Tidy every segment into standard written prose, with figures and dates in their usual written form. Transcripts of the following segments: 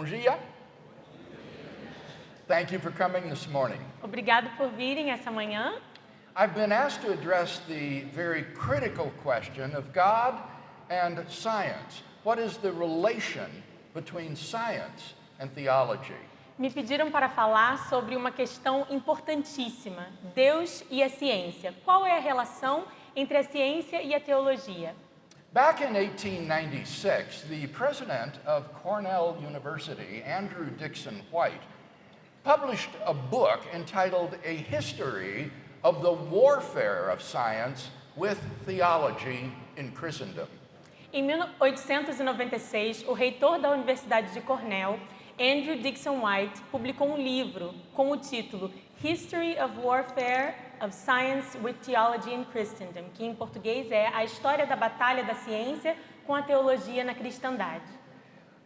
dia. Thank you for coming this morning. Obrigado por virem essa manhã. I've been asked to address the very critical question of God and science. What is the relation between science and theology? Me pediram para falar sobre uma questão importantíssima: Deus e a ciência. Qual é a relação entre a ciência e a teologia? Back in 1896, the president of Cornell University, Andrew Dickson White, published a book entitled A History of the Warfare of Science with Theology in Christendom. Em 1896, o reitor da Universidade de Cornell, Andrew Dickson White, publicou um livro com o título History of Warfare of Science with Theology in Christendom, que em português é A História da Batalha da Ciência com a Teologia na Cristandade.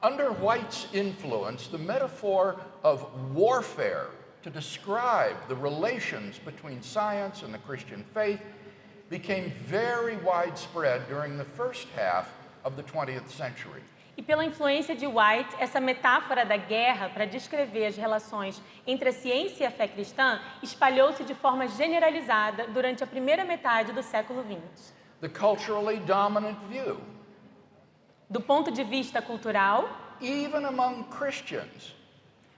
Under White's influence, the metaphor of warfare to describe the relations between science and the Christian faith became very widespread during the first half of the 20th century. E pela influência de White, essa metáfora da guerra para descrever as relações entre a ciência e a fé cristã espalhou-se de forma generalizada durante a primeira metade do século XX. The culturally dominant view, Do ponto de vista cultural, even among Christians,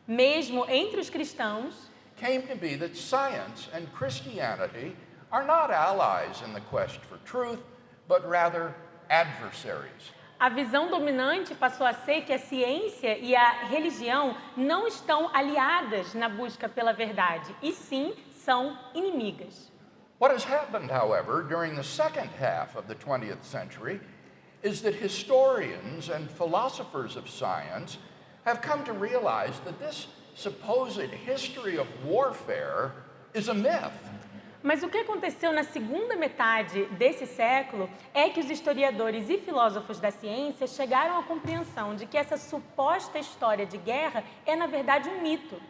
mesmo entre os cristãos, came to be that science and Christianity are not allies in the quest for truth, but rather adversaries. a visão dominante passou a ser que a ciência e a religião não estão aliadas na busca pela verdade, e sim são inimigas. What has happened, however, during the second half of the 20th century is that historians and philosophers of science have come to realize that this supposed history of warfare is a myth. Mas o que aconteceu na segunda metade desse século é que os historiadores e filósofos da ciência chegaram à compreensão de que essa suposta história de guerra é, na verdade, um mito.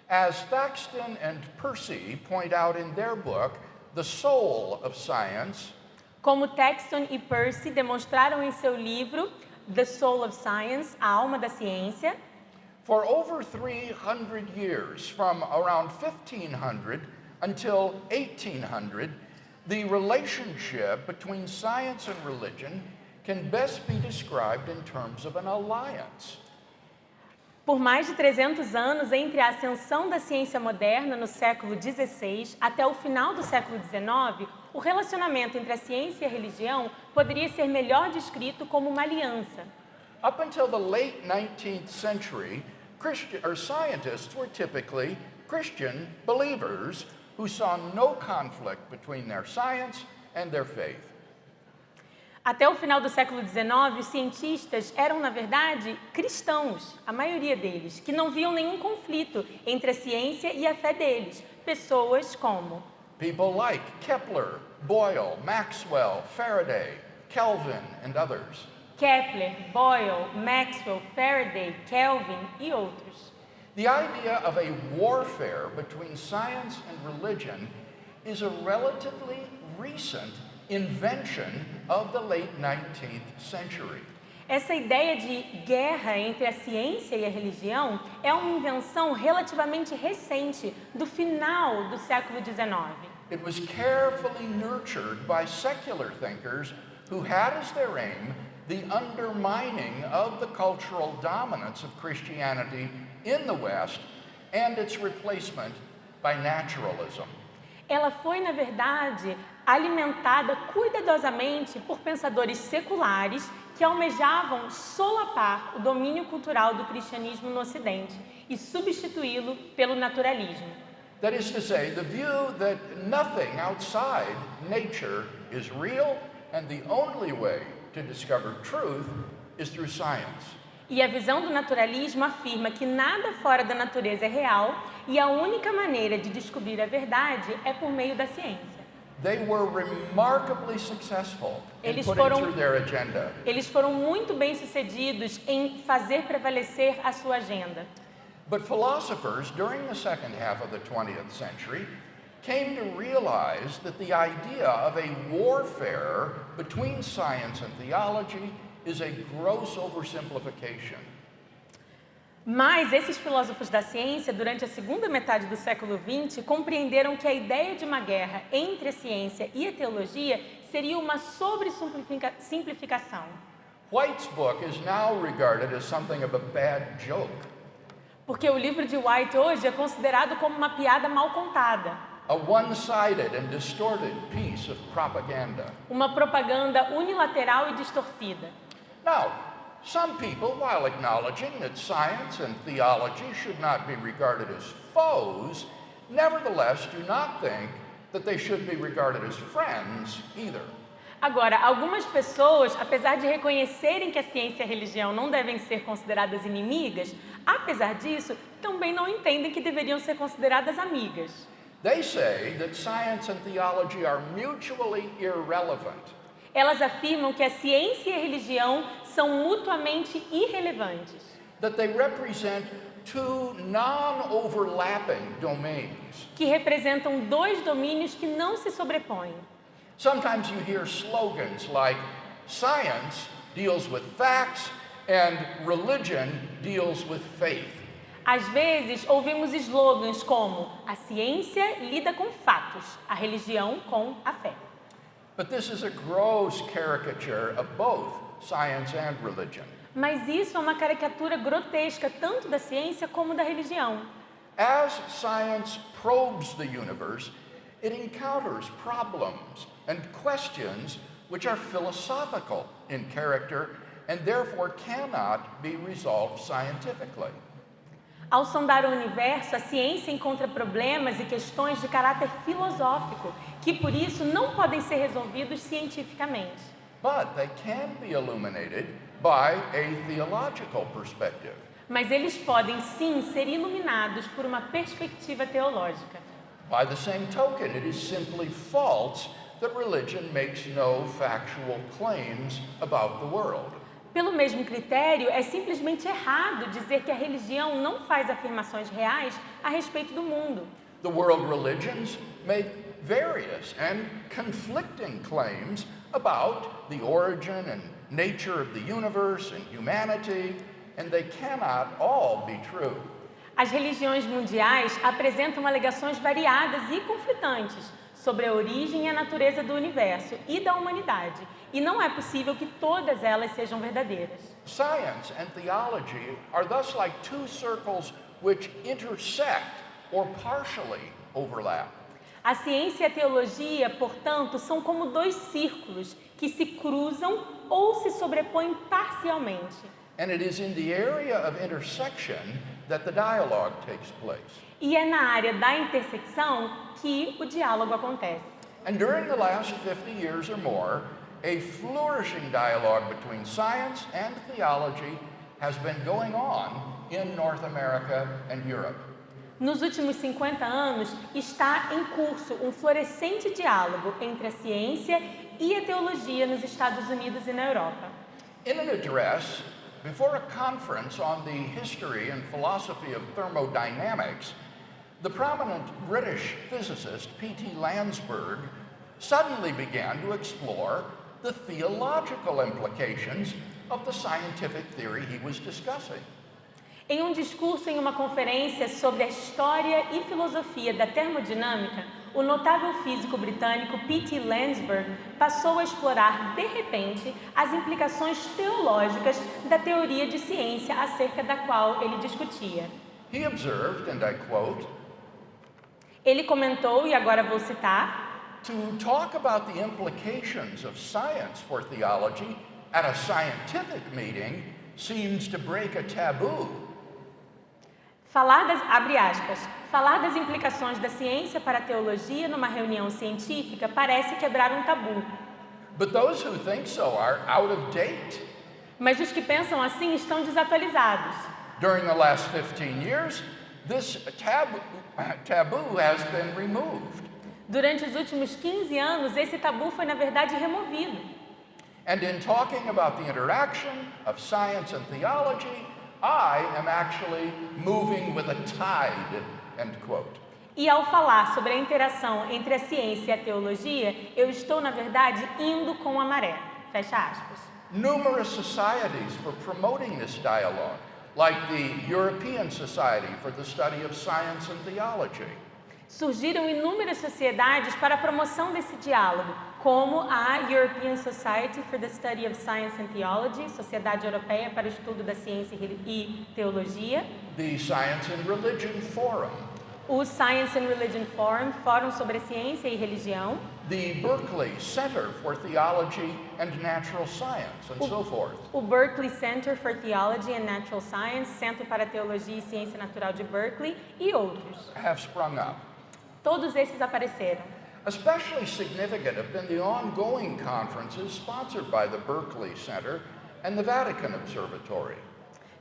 As Thaxton and Percy point out in their book, The Soul of Science, Como Thaxton e Percy demonstraram em seu livro The Soul of Science, A Alma da Ciência, for over 300 years, from around 1500 until 1800, the relationship between science and religion can best be described in terms of an alliance. por mais de 300 anos, entre a ascensão da ciência moderna no século XVI até o final do século XIX, o relacionamento entre a ciência e a religião poderia ser melhor descrito como uma aliança. Up until the late 19th century, scientists were typically Christian believers who saw no conflict between their science and their faith. Até o final do século XIX, os cientistas eram, na verdade, cristãos, a maioria deles, que não viam nenhum conflito entre a ciência e a fé deles. Pessoas como People like Kepler, Boyle, Maxwell, Faraday, Kelvin, and others. Kepler, Boyle, Maxwell, Faraday, Kelvin e outros. The idea of a warfare between science and religion is a relatively recent invention of the late 19th century. Essa ideia de guerra entre a ciência e a religião é uma invenção relativamente recente, do final do século XIX. It was carefully nurtured by secular thinkers who had as their aim the undermining of the cultural dominance of Christianity in the West and its replacement by naturalism. Ela foi, na verdade, alimentada cuidadosamente por pensadores seculares que almejavam solapar o domínio cultural do cristianismo no Ocidente e substituí-lo pelo naturalismo. That is to say, the view that nothing outside nature is real and the only way to discover truth is through science. E a visão do naturalismo afirma que nada fora da natureza é real e a única maneira de descobrir a verdade é por meio da ciência. They were remarkably successful in Eles putting foram- through their agenda. Eles foram muito bem-sucedidos em fazer prevalecer a sua agenda. But philosophers during the second half of the 20th century came to realize that the idea of a warfare between science and theology is a gross oversimplification. Mas esses filósofos da ciência, durante a segunda metade do século XX, compreenderam que a ideia de uma guerra entre a ciência e a teologia seria uma sobressimplificação. White's book is now regarded as something of a bad joke, Porque o livro de White hoje é considerado como uma piada mal contada, a one-sided and distorted piece of propaganda. uma propaganda unilateral e distorcida. Now, some people, while acknowledging that science and theology should not be regarded as foes, nevertheless do not think that they should be regarded as friends either. Agora, algumas pessoas, apesar de reconhecerem que a ciência e a religião não devem ser consideradas inimigas, apesar disso, também não entendem que deveriam ser consideradas amigas. They say that science and theology are mutually irrelevant, Elas afirmam que a ciência e a religião são mutuamente irrelevantes, that they represent two non-overlapping domains. que representam dois domínios que não se sobrepõem. Sometimes you hear slogans like, science deals with facts and religion deals with faith. Às vezes, ouvimos slogans como a ciência lida com fatos, a religião com a fé. But this is a gross caricature of both science and religion. Mas isso é uma caricatura grotesca tanto da ciência como da religião. As science probes the universe, it encounters problems and questions which are philosophical in character and therefore cannot be resolved scientifically. Ao sondar o universo, a ciência encontra problemas e questões de caráter filosófico, que por isso não podem ser resolvidos cientificamente. But they can be illuminated by a theological perspective. Mas eles podem sim ser iluminados por uma perspectiva teológica. By the same token, it is simply false that religion makes no factual claims about the world. Pelo mesmo critério, é simplesmente errado dizer que a religião não faz afirmações reais a respeito do mundo. The world religions make various and conflicting claims about the origin and nature of the universe and humanity, and they cannot all be true. As religiões mundiais apresentam alegações variadas e conflitantes sobre a origem e a natureza do universo e da humanidade, e não é possível que todas elas sejam verdadeiras. Science and theology are thus like two circles which intersect or partially overlap. A ciência e a teologia, portanto, são como dois círculos que se cruzam ou se sobrepõem parcialmente. And it is in the area of intersection that the dialogue takes place. E é na área da intersecção que o diálogo acontece. And during the last 50 years or more, a flourishing dialogue between science and theology has been going on in North America and Europe. Nos últimos 50 anos, está em curso um florescente diálogo entre a ciência e a teologia nos Estados Unidos e na Europa. In an address before a conference on the history and philosophy of thermodynamics, the prominent British physicist P.T. Landsberg suddenly began to explore the theological implications of the scientific theory he was discussing. Em um discurso em uma conferência sobre a história e filosofia da termodinâmica, o notável físico britânico P.T. Landsberg passou a explorar, de repente, as implicações teológicas da teoria de ciência acerca da qual ele discutia. He observed, and I quote, Ele comentou, e agora vou citar, to talk about the implications of science for theology at a scientific meeting seems to break a taboo. abre aspas, falar das implicações da ciência para a teologia numa reunião científica parece quebrar um tabu. But those who think so are out of date. Mas os que pensam assim estão desatualizados. During the last 15 years, this taboo has been removed. Durante os últimos 15 anos, esse tabu foi, na verdade, removido. And in talking about the interaction of science and theology, I am actually moving with a tide, end quote. E ao falar sobre a interação entre a ciência e a teologia, eu estou, na verdade, indo com a maré. Fecha aspas. Numerous societies for promoting this dialogue like the European Society for the Study of Science and Theology, Surgiram inúmeras sociedades para a promoção desse diálogo, como a European Society for the Study of Science and Theology, Sociedade Europeia para o Estudo da Ciência e Teologia, the Science and Religion Forum, o Science and Religion Forum, Fórum sobre a Ciência e Religião, the Berkeley Center for Theology and Natural Science, and so forth. o Berkeley Center for Theology and Natural Science, Centro para Teologia e Ciência Natural de Berkeley, e outros. Have sprung up. Todos esses apareceram. Especially significant have been the ongoing conferences sponsored by the Berkeley Center and the Vatican Observatory.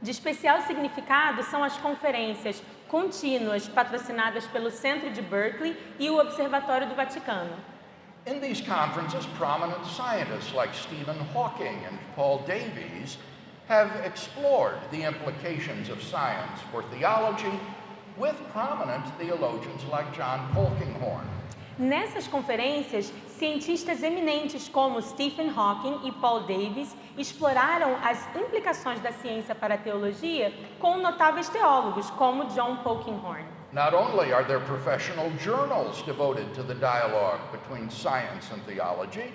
De especial significado são as conferências contínuas patrocinadas pelo Centro de Berkeley e o Observatório do Vaticano. In these conferences, prominent scientists like Stephen Hawking and Paul Davies have explored the implications of science for theology with prominent theologians like John Polkinghorne. Nessas conferências, cientistas eminentes como Stephen Hawking e Paul Davies exploraram as implicações da ciência para a teologia com notáveis teólogos como John Polkinghorne. Not only are there professional journals devoted to the dialogue between science and theology,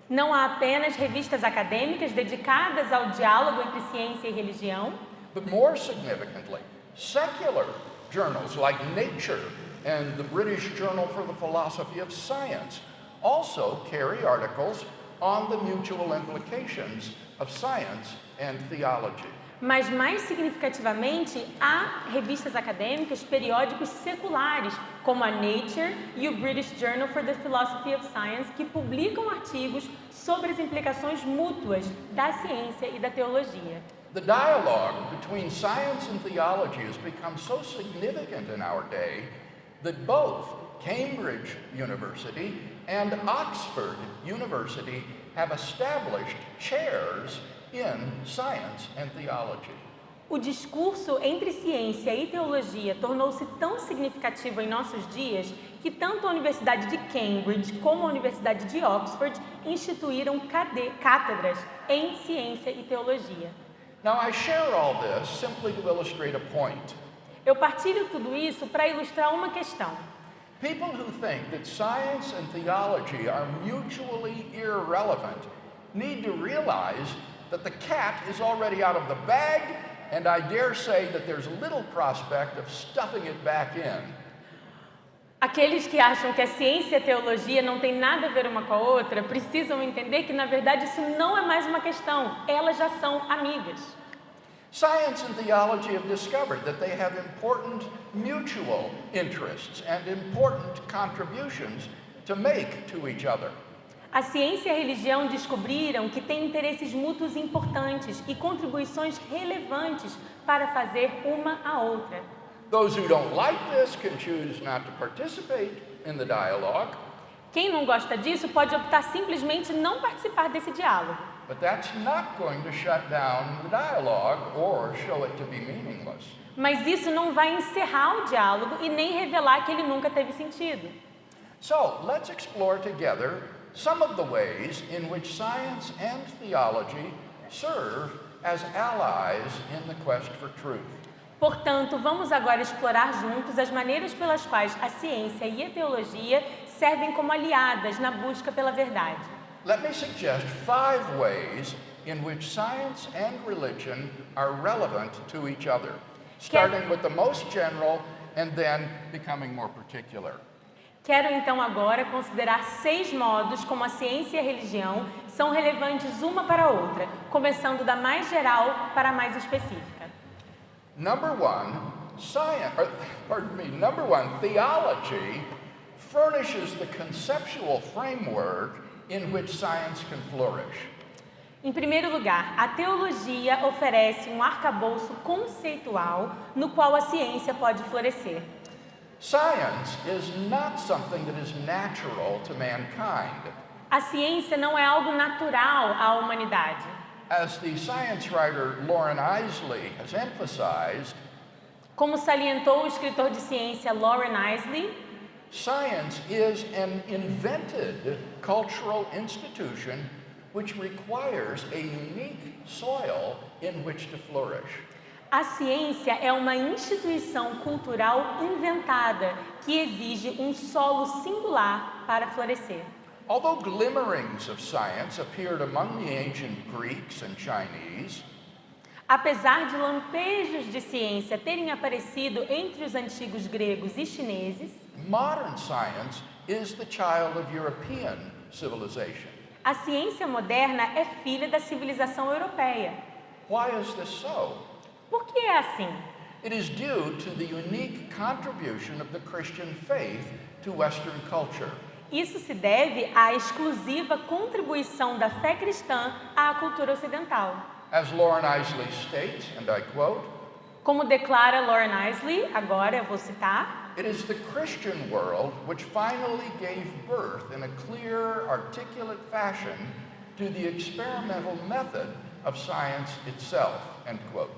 Não há apenas revistas acadêmicas dedicadas ao diálogo entre ciência e religião, but more significantly, secular journals like Nature and the British Journal for the Philosophy of Science also carry articles on the mutual implications of science and theology. mas mais significativamente há revistas acadêmicas, periódicos seculares, como a Nature e o British Journal for the Philosophy of Science, que publicam artigos sobre as implicações mútuas da ciência e da teologia. The dialogue between science and theology has become so significant in our day that both Cambridge University and Oxford University have established chairs in science and theology. O discurso entre ciência e teologia tornou-se tão significativo em nossos dias que tanto a Universidade de Cambridge como a Universidade de Oxford instituíram cátedras em ciência e teologia. Now, I share all this simply to illustrate a point. Eu partilho tudo isso para ilustrar uma questão. People who think that science and theology are mutually irrelevant need to realize that the cat is already out of the bag, and I dare say that there's little prospect of stuffing it back in. Aqueles que acham que a ciência e a teologia não têm nada a ver uma com a outra precisam entender que, na verdade, isso não é mais uma questão, elas já são amigas. Science and theology have discovered that they have important mutual interests and important contributions to make to each other. A ciência e a religião descobriram que têm interesses mútuos importantes e contribuições relevantes para fazer uma à outra. Those who don't like this can choose not to participate in the dialogue, Quem não gosta disso pode optar simplesmente não participar desse diálogo. but that's not going to shut down the dialogue or show it to be meaningless. Mas isso não vai encerrar o diálogo e nem revelar que ele nunca teve sentido. So, let's explore together some of the ways in which science and theology serve as allies in the quest for truth. Portanto, vamos agora explorar juntos as maneiras pelas quais a ciência e a teologia servem como aliadas na busca pela verdade. Let me suggest 5 ways in which science and religion are relevant to each other, starting with the most general and then becoming more particular. Quero então agora considerar 6 modos como a ciência e a religião são relevantes uma para a outra, começando da mais geral para a mais específica. Number one, theology furnishes the conceptual framework in which science can flourish. Em primeiro lugar, a teologia oferece um arcabouço conceitual no qual a ciência pode florescer. Science is not something that is natural to mankind. A ciência não é algo natural à humanidade. As the science writer Lauren Isley has emphasized, Como salientou o escritor de ciência Lauren Isley, science is an invented cultural institution which requires a unique soil in which to flourish. A ciência é uma instituição cultural inventada que exige um solo singular para florescer. Although glimmerings of science appeared among the ancient Greeks and Chinese, Apesar de lampejos de ciência terem aparecido entre os antigos gregos e chineses, modern science is the child of European civilization. a ciência moderna é filha da civilização europeia. Why is this so? Por que é assim? It is due to the unique contribution of the Christian faith to Western culture. Isso se deve à exclusiva contribuição da fé cristã à cultura ocidental. As Lauren Isley states, and I quote, Como declara Lauren Isley, agora eu vou citar, "It is the Christian world which finally gave birth in a clear, articulate fashion to the experimental method of science itself." End quote.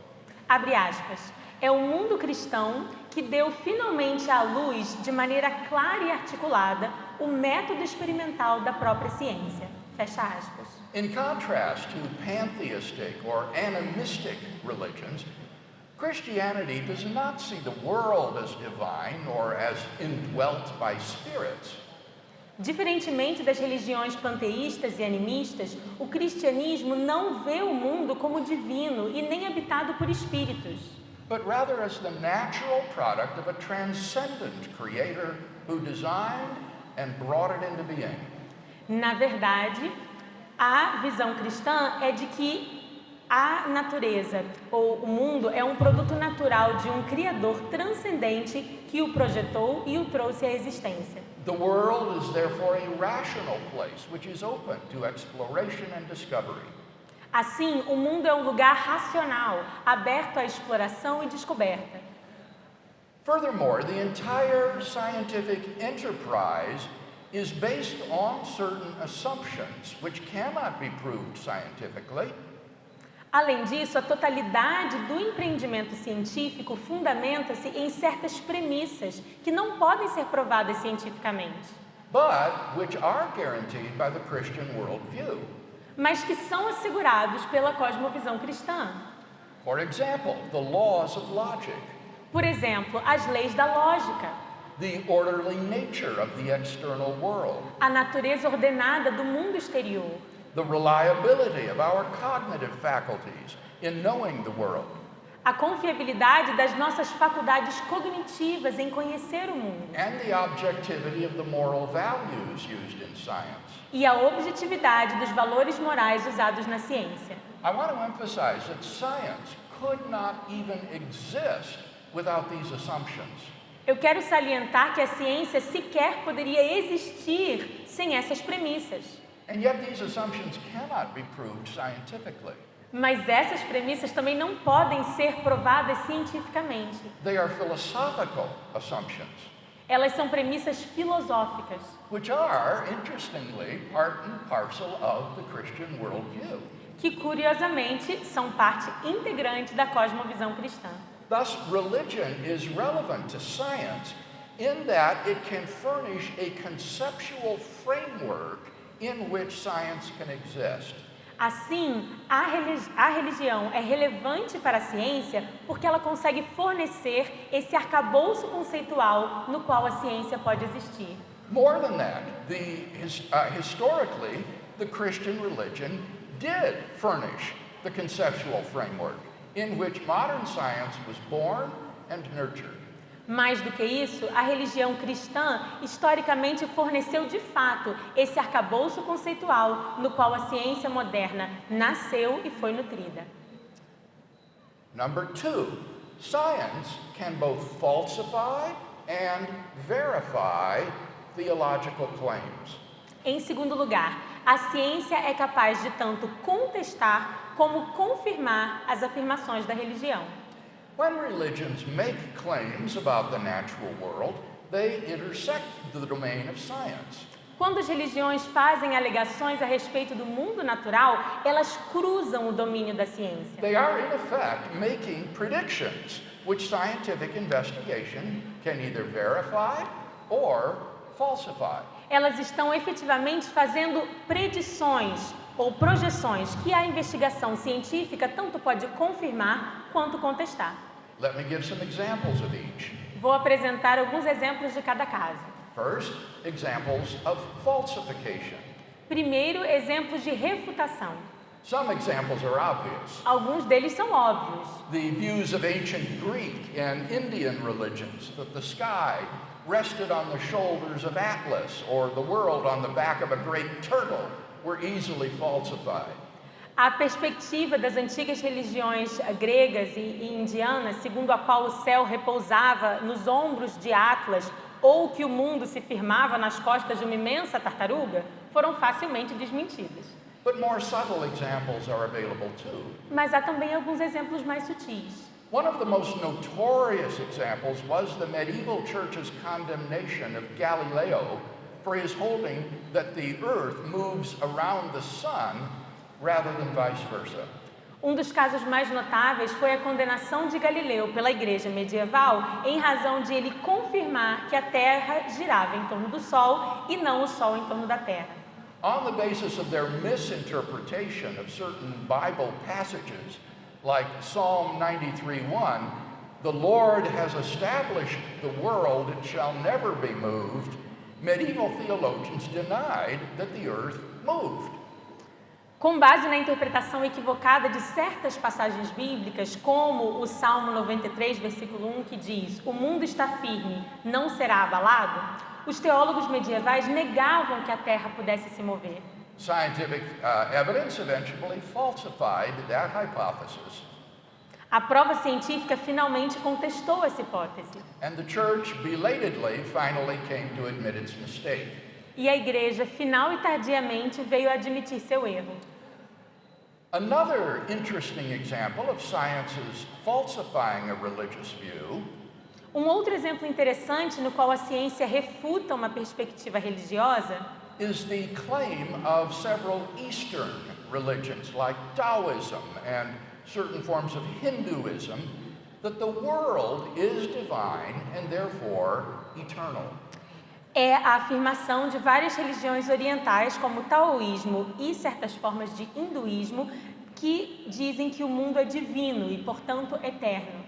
abre aspas, é o mundo cristão que deu finalmente à luz, de maneira clara e articulada, o método experimental da própria ciência. Fecha aspas. In contrast to pantheistic or animistic religions, Christianity does not see the world as divine or as indwelt by spirits. Diferentemente das religiões panteístas e animistas, o cristianismo não vê o mundo como divino e nem habitado por espíritos, but rather as the natural product of a transcendent creator who designed and brought it into being. Na verdade, a visão cristã é de que a natureza ou o mundo é um produto natural de um Criador transcendente que o projetou e o trouxe à existência. The world is therefore a rational place which is open to exploration and discovery. Assim, o mundo é um lugar racional, aberto à exploração e descoberta. Furthermore, the entire scientific enterprise is based on certain assumptions which cannot be proved scientifically. Além disso, a totalidade do empreendimento científico fundamenta-se em certas premissas que não podem ser provadas cientificamente, But which are guaranteed by the Christian worldview. mas que são assegurados pela cosmovisão cristã. For example, the laws of logic, Por exemplo, as leis da lógica, the orderly nature of the external world, a natureza ordenada do mundo exterior, the reliability of our cognitive faculties in knowing the world, a confiabilidade das nossas faculdades cognitivas em conhecer o mundo and the objectivity of the moral values used in science. e a objetividade dos valores morais usados na ciência. I want to emphasize that science could not even exist without these assumptions. Eu quero salientar que a ciência sequer poderia existir sem essas premissas. And yet these assumptions cannot be proved scientifically. Mas essas premissas também não podem ser provadas cientificamente. They are philosophical assumptions, Elas são premissas filosóficas, which are, interestingly, part and parcel of the Christian worldview. que curiosamente são parte integrante da cosmovisão cristã. Thus, religion is relevant to science in that it can furnish a conceptual framework in which science can exist. Assim, a religião é relevante para a ciência porque ela consegue fornecer esse arcabouço conceitual no qual a ciência pode existir. More than that, historically, the Christian religion did furnish the conceptual framework in which modern science was born and nurtured. Mais do que isso, a religião cristã historicamente forneceu de fato esse arcabouço conceitual no qual a ciência moderna nasceu e foi nutrida. Number two, science can both falsify and verify theological claims. Em segundo lugar, a ciência é capaz de tanto contestar como confirmar as afirmações da religião. When religions make claims about the natural world, they intersect the domain of science. Quando as religiões fazem alegações a respeito do mundo natural, elas cruzam o domínio da ciência. They are, in effect, making predictions which scientific investigation can either verify or falsify. Elas estão efetivamente fazendo predições ou projeções que a investigação científica tanto pode confirmar quanto contestar. Let me give some examples of each. Vou apresentar alguns exemplos de cada caso. First, examples of falsification. Primeiro, exemplos de refutação. Some examples are obvious. Alguns deles são óbvios. The views of ancient Greek and Indian religions that the sky rested on the shoulders of Atlas or the world on the back of a great turtle were easily falsified. A perspectiva das antigas religiões gregas e indianas, segundo a qual o céu repousava nos ombros de Atlas ou que o mundo se firmava nas costas de uma imensa tartaruga, foram facilmente desmentidas. But more subtle examples are available too. Mas há também alguns exemplos mais sutis. One of the most notorious examples was the medieval church's condemnation of Galileo for his holding that the earth moves around the sun rather than vice versa. Um dos casos mais notáveis foi a condenação de Galileu pela Igreja medieval em razão de ele confirmar que a Terra girava em torno do Sol e não o Sol em torno da Terra. On the basis of their misinterpretation of certain Bible passages, like Psalm 93:1, the Lord has established the world, it shall never be moved, medieval theologians denied that the earth moved. Com base na interpretação equivocada de certas passagens bíblicas, como o Salmo 93, versículo 1, que diz: "O mundo está firme, não será abalado", os teólogos medievais negavam que a Terra pudesse se mover. Scientific evidence eventually falsified that hypothesis. A prova científica finalmente contestou essa hipótese. And the church belatedly finally came to admit its mistake. E a igreja, final e tardiamente, veio admitir seu erro. Another interesting example of science's falsifying a religious view Um outro exemplo interessante no qual a ciência refuta uma perspectiva religiosa is the claim of several Eastern religions like Taoism and certain forms of Hinduism that the world is divine and therefore eternal. é a afirmação de várias religiões orientais, como o taoísmo e certas formas de hinduísmo, que dizem que o mundo é divino e, portanto, eterno.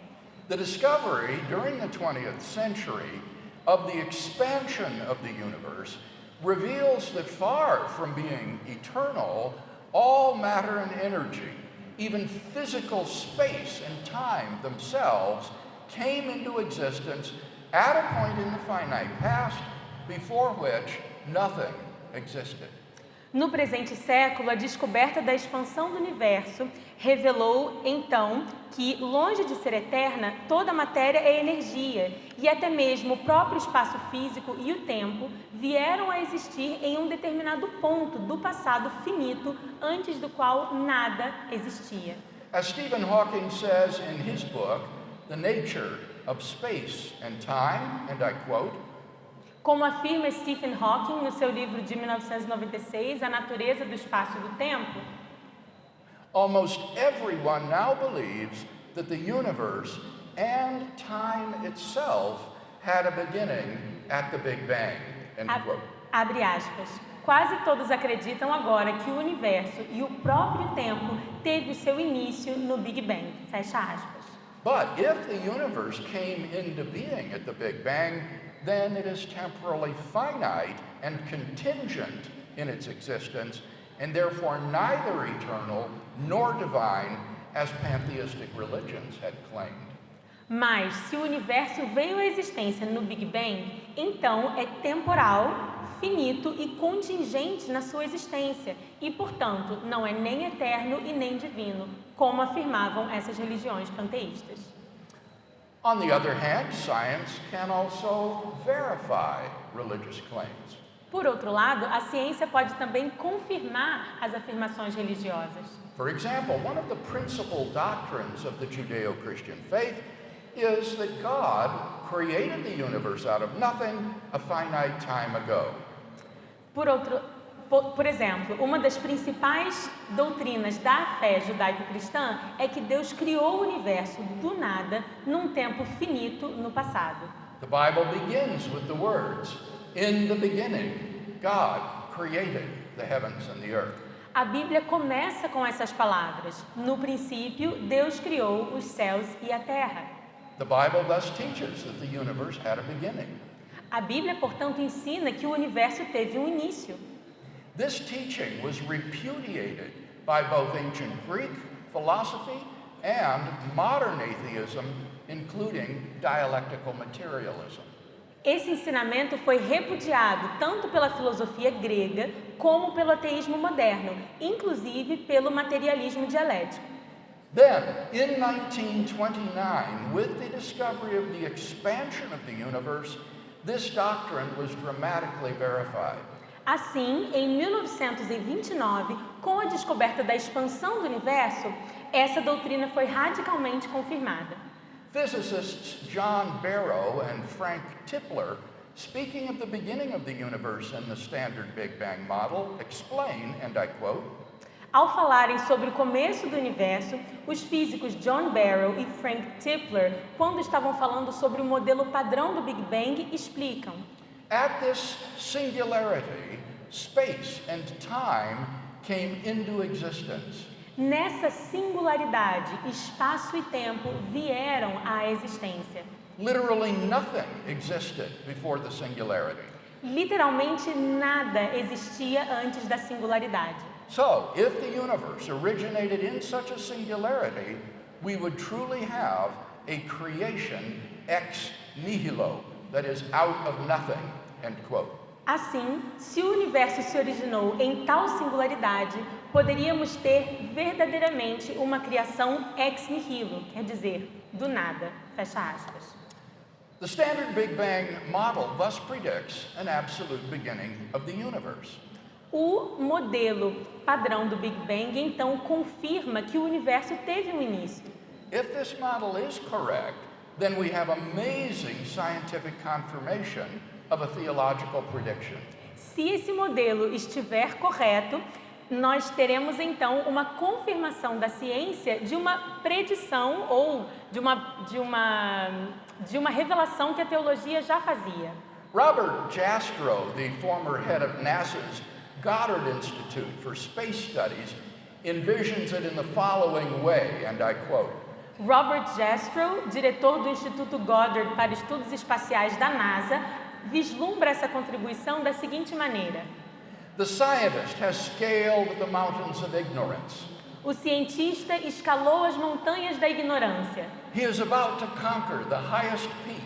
The discovery during the 20th century of the expansion of the universe reveals that far from being eternal, all matter and energy, even physical space and time themselves, came into existence at a point in the finite past before which nothing existed. No presente século, a descoberta da expansão do universo revelou, então, que, longe de ser eterna, toda a matéria é energia, e até mesmo o próprio espaço físico e o tempo vieram a existir em um determinado ponto do passado finito, antes do qual nada existia. As Stephen Hawking says in his book, The Nature of Space and Time, and I quote, Como afirma Stephen Hawking no seu livro de 1996, A Natureza do Espaço e do Tempo, almost everyone now believes that the universe and time itself had a beginning at the Big Bang, end quote. Abre aspas. Quase todos acreditam agora que o universo e o próprio tempo teve o seu início no Big Bang. Fecha aspas. But if the universe came into being at the Big Bang, then it is temporally finite and contingent in its existence, and therefore neither eternal nor divine, as pantheistic religions had claimed. Mas, se o universo veio à existência no Big Bang, então é temporal, finito e contingente na sua existência, e, portanto, não é nem eterno e nem divino, como afirmavam essas religiões panteístas. On the other hand, science can also verify religious claims. Por outro lado, a ciência pode também confirmar as afirmações religiosas. For example, one of the principal doctrines of the Judeo-Christian faith is that God created the universe out of nothing a finite time ago. Por exemplo, uma das principais doutrinas da fé judaico-cristã é que Deus criou o universo do nada num tempo finito no passado. The Bible begins with the words, "In the beginning, God created the heavens and the earth." A Bíblia começa com essas palavras: no princípio, Deus criou os céus e a terra. The Bible thus teaches that the universe had a beginning. A Bíblia, portanto, ensina que o universo teve um início. This teaching was repudiated by both ancient Greek philosophy and modern atheism, including dialectical materialism. Esse ensinamento foi repudiado tanto pela filosofia grega como pelo ateísmo moderno, inclusive pelo materialismo dialético. Then, in 1929, with the discovery of the expansion of the universe, this doctrine was dramatically verified. Assim, em 1929, com a descoberta da expansão do universo, essa doutrina foi radicalmente confirmada. Physicists John Barrow and Frank Tipler, speaking of the beginning of the universe in the standard Big Bang model, explain, and I quote, Ao falarem sobre o começo do universo, os físicos John Barrow e Frank Tipler, quando estavam falando sobre o modelo padrão do Big Bang, explicam: at this singularity, space and time came into existence. nessa singularidade, espaço e tempo vieram à existência. Literally nothing existed before the singularity. Literalmente nada existia antes da singularidade. So, if the universe originated in such a singularity, we would truly have a creation ex nihilo, that is, out of nothing, end quote. Assim, se o universo se originou em tal singularidade, poderíamos ter verdadeiramente uma criação ex nihilo, quer dizer, do nada, fecha aspas. The standard Big Bang model thus predicts an absolute beginning of the universe. O modelo padrão do Big Bang, então, confirma que o universo teve um início. If this model is correct, then we have amazing scientific confirmation of a theological prediction. Se esse modelo estiver correto, nós teremos então uma confirmação da ciência de uma predição ou de uma revelação que a teologia já fazia. Robert Jastrow, the former head of NASA's Goddard Institute for Space Studies, envisions it in the following way, and I quote, Robert Jastrow, diretor do Instituto Goddard para Estudos Espaciais da NASA, vislumbra essa contribuição da seguinte maneira: the scientist has scaled the mountains of ignorance. o cientista escalou as montanhas da ignorância. He is about to conquer the highest peak.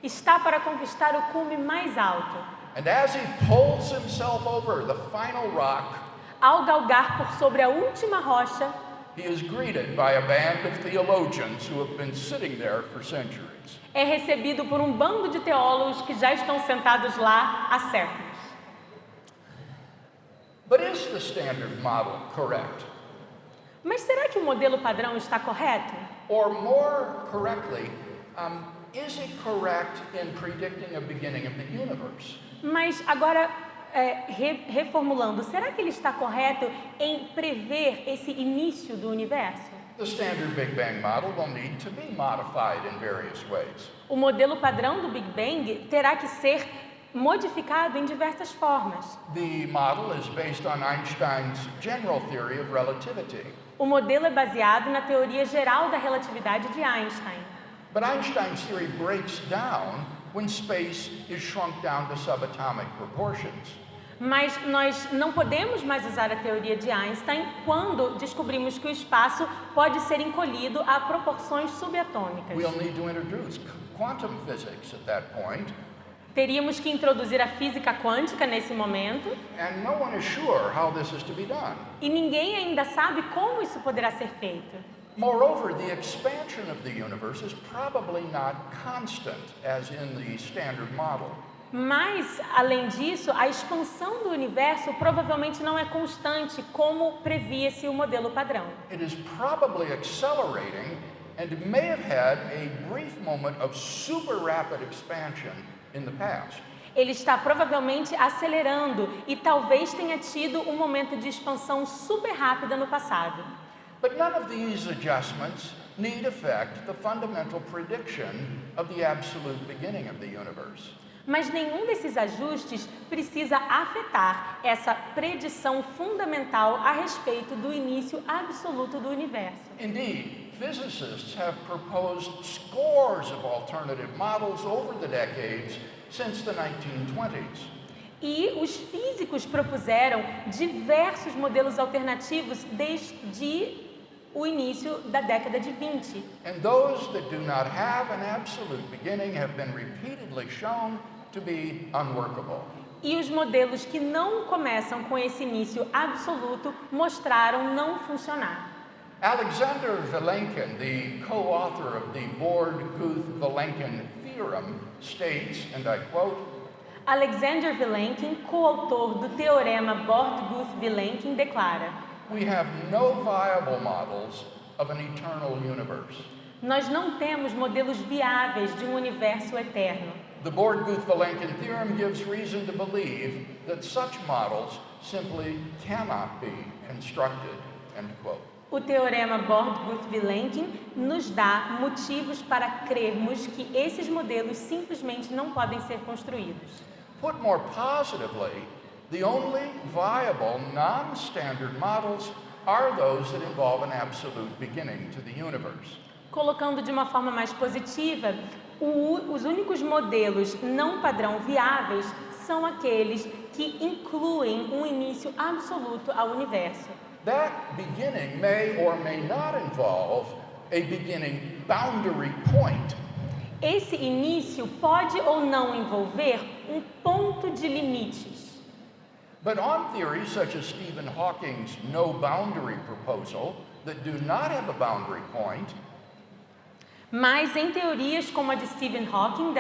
Está para conquistar o cume mais alto. And as he pulls himself over the final rock, Ao galgar por sobre a última rocha, he is greeted by a band of theologians who have been sitting there for centuries. é recebido por um bando de teólogos que já estão sentados lá há séculos. But is the standard model correct? Mas será que o modelo padrão está correto? Or more correctly, is it correct in predicting a beginning of the universe? Mas agora, reformulando, será que ele está correto em prever esse início do universo? The standard Big Bang model will need to be modified in various ways. O modelo padrão do Big Bang terá que ser modificado em diversas formas. The model is based on Einstein's general theory of relativity. O modelo é baseado na teoria geral da relatividade de Einstein. But Einstein's theory breaks down when space is shrunk down to subatomic proportions. Mas nós não podemos mais usar a teoria de Einstein quando descobrimos que o espaço pode ser encolhido a proporções subatômicas. We'll need to introduce quantum physics at that point, Teríamos que introduzir a física quântica nesse momento, and no one is sure how this is to be done. e ninguém ainda sabe como isso poderá ser feito. Moreover, the expansion of the universe is probably not constant as in the standard model. Mas, além disso, a expansão do universo provavelmente não é constante, como previa-se o modelo padrão. It is probably accelerating and may have had a brief moment of super rapid expansion in the past. Ele está provavelmente acelerando e talvez tenha tido um momento de expansão super rápida no passado. But none of these adjustments need affect the fundamental prediction of the absolute beginning of the universe. Mas nenhum desses ajustes precisa afetar essa predição fundamental a respeito do início absoluto do universo. Indeed, physicists have proposed scores of alternative models over the decades since the 1920s. E os físicos propuseram diversos modelos alternativos desde o início da década de 20. And those that do not have an absolute beginning have been repeatedly shown to be unworkable. E os modelos que não começam com esse início absoluto mostraram não funcionar. Alexander Vilenkin, the co-author of the Borde-Guth-Vilenkin theorem, states, and I quote, Alexander Vilenkin, coautor do teorema Borde-Guth-Vilenkin, declara: "We have no viable models of an eternal universe." Nós não temos modelos viáveis de um universo eterno. The Borde-Guth-Vilenkin theorem gives reason to believe that such models simply cannot be constructed, end quote. O teorema Borde-Guth-Vilenkin nos dá motivos para crermos que esses modelos simplesmente não podem ser construídos. Put more positively, the only viable non-standard models are those that involve an absolute beginning to the universe. Colocando de uma forma mais positiva, os únicos modelos não padrão viáveis são aqueles que incluem um início absoluto ao universo. That beginning may or may not involve a beginning boundary point. Esse início pode ou não envolver um ponto de limites. But on theories such as Stephen Hawking's no boundary proposal that do not have a boundary point, Mas em teorias como a de Stephen Hawking,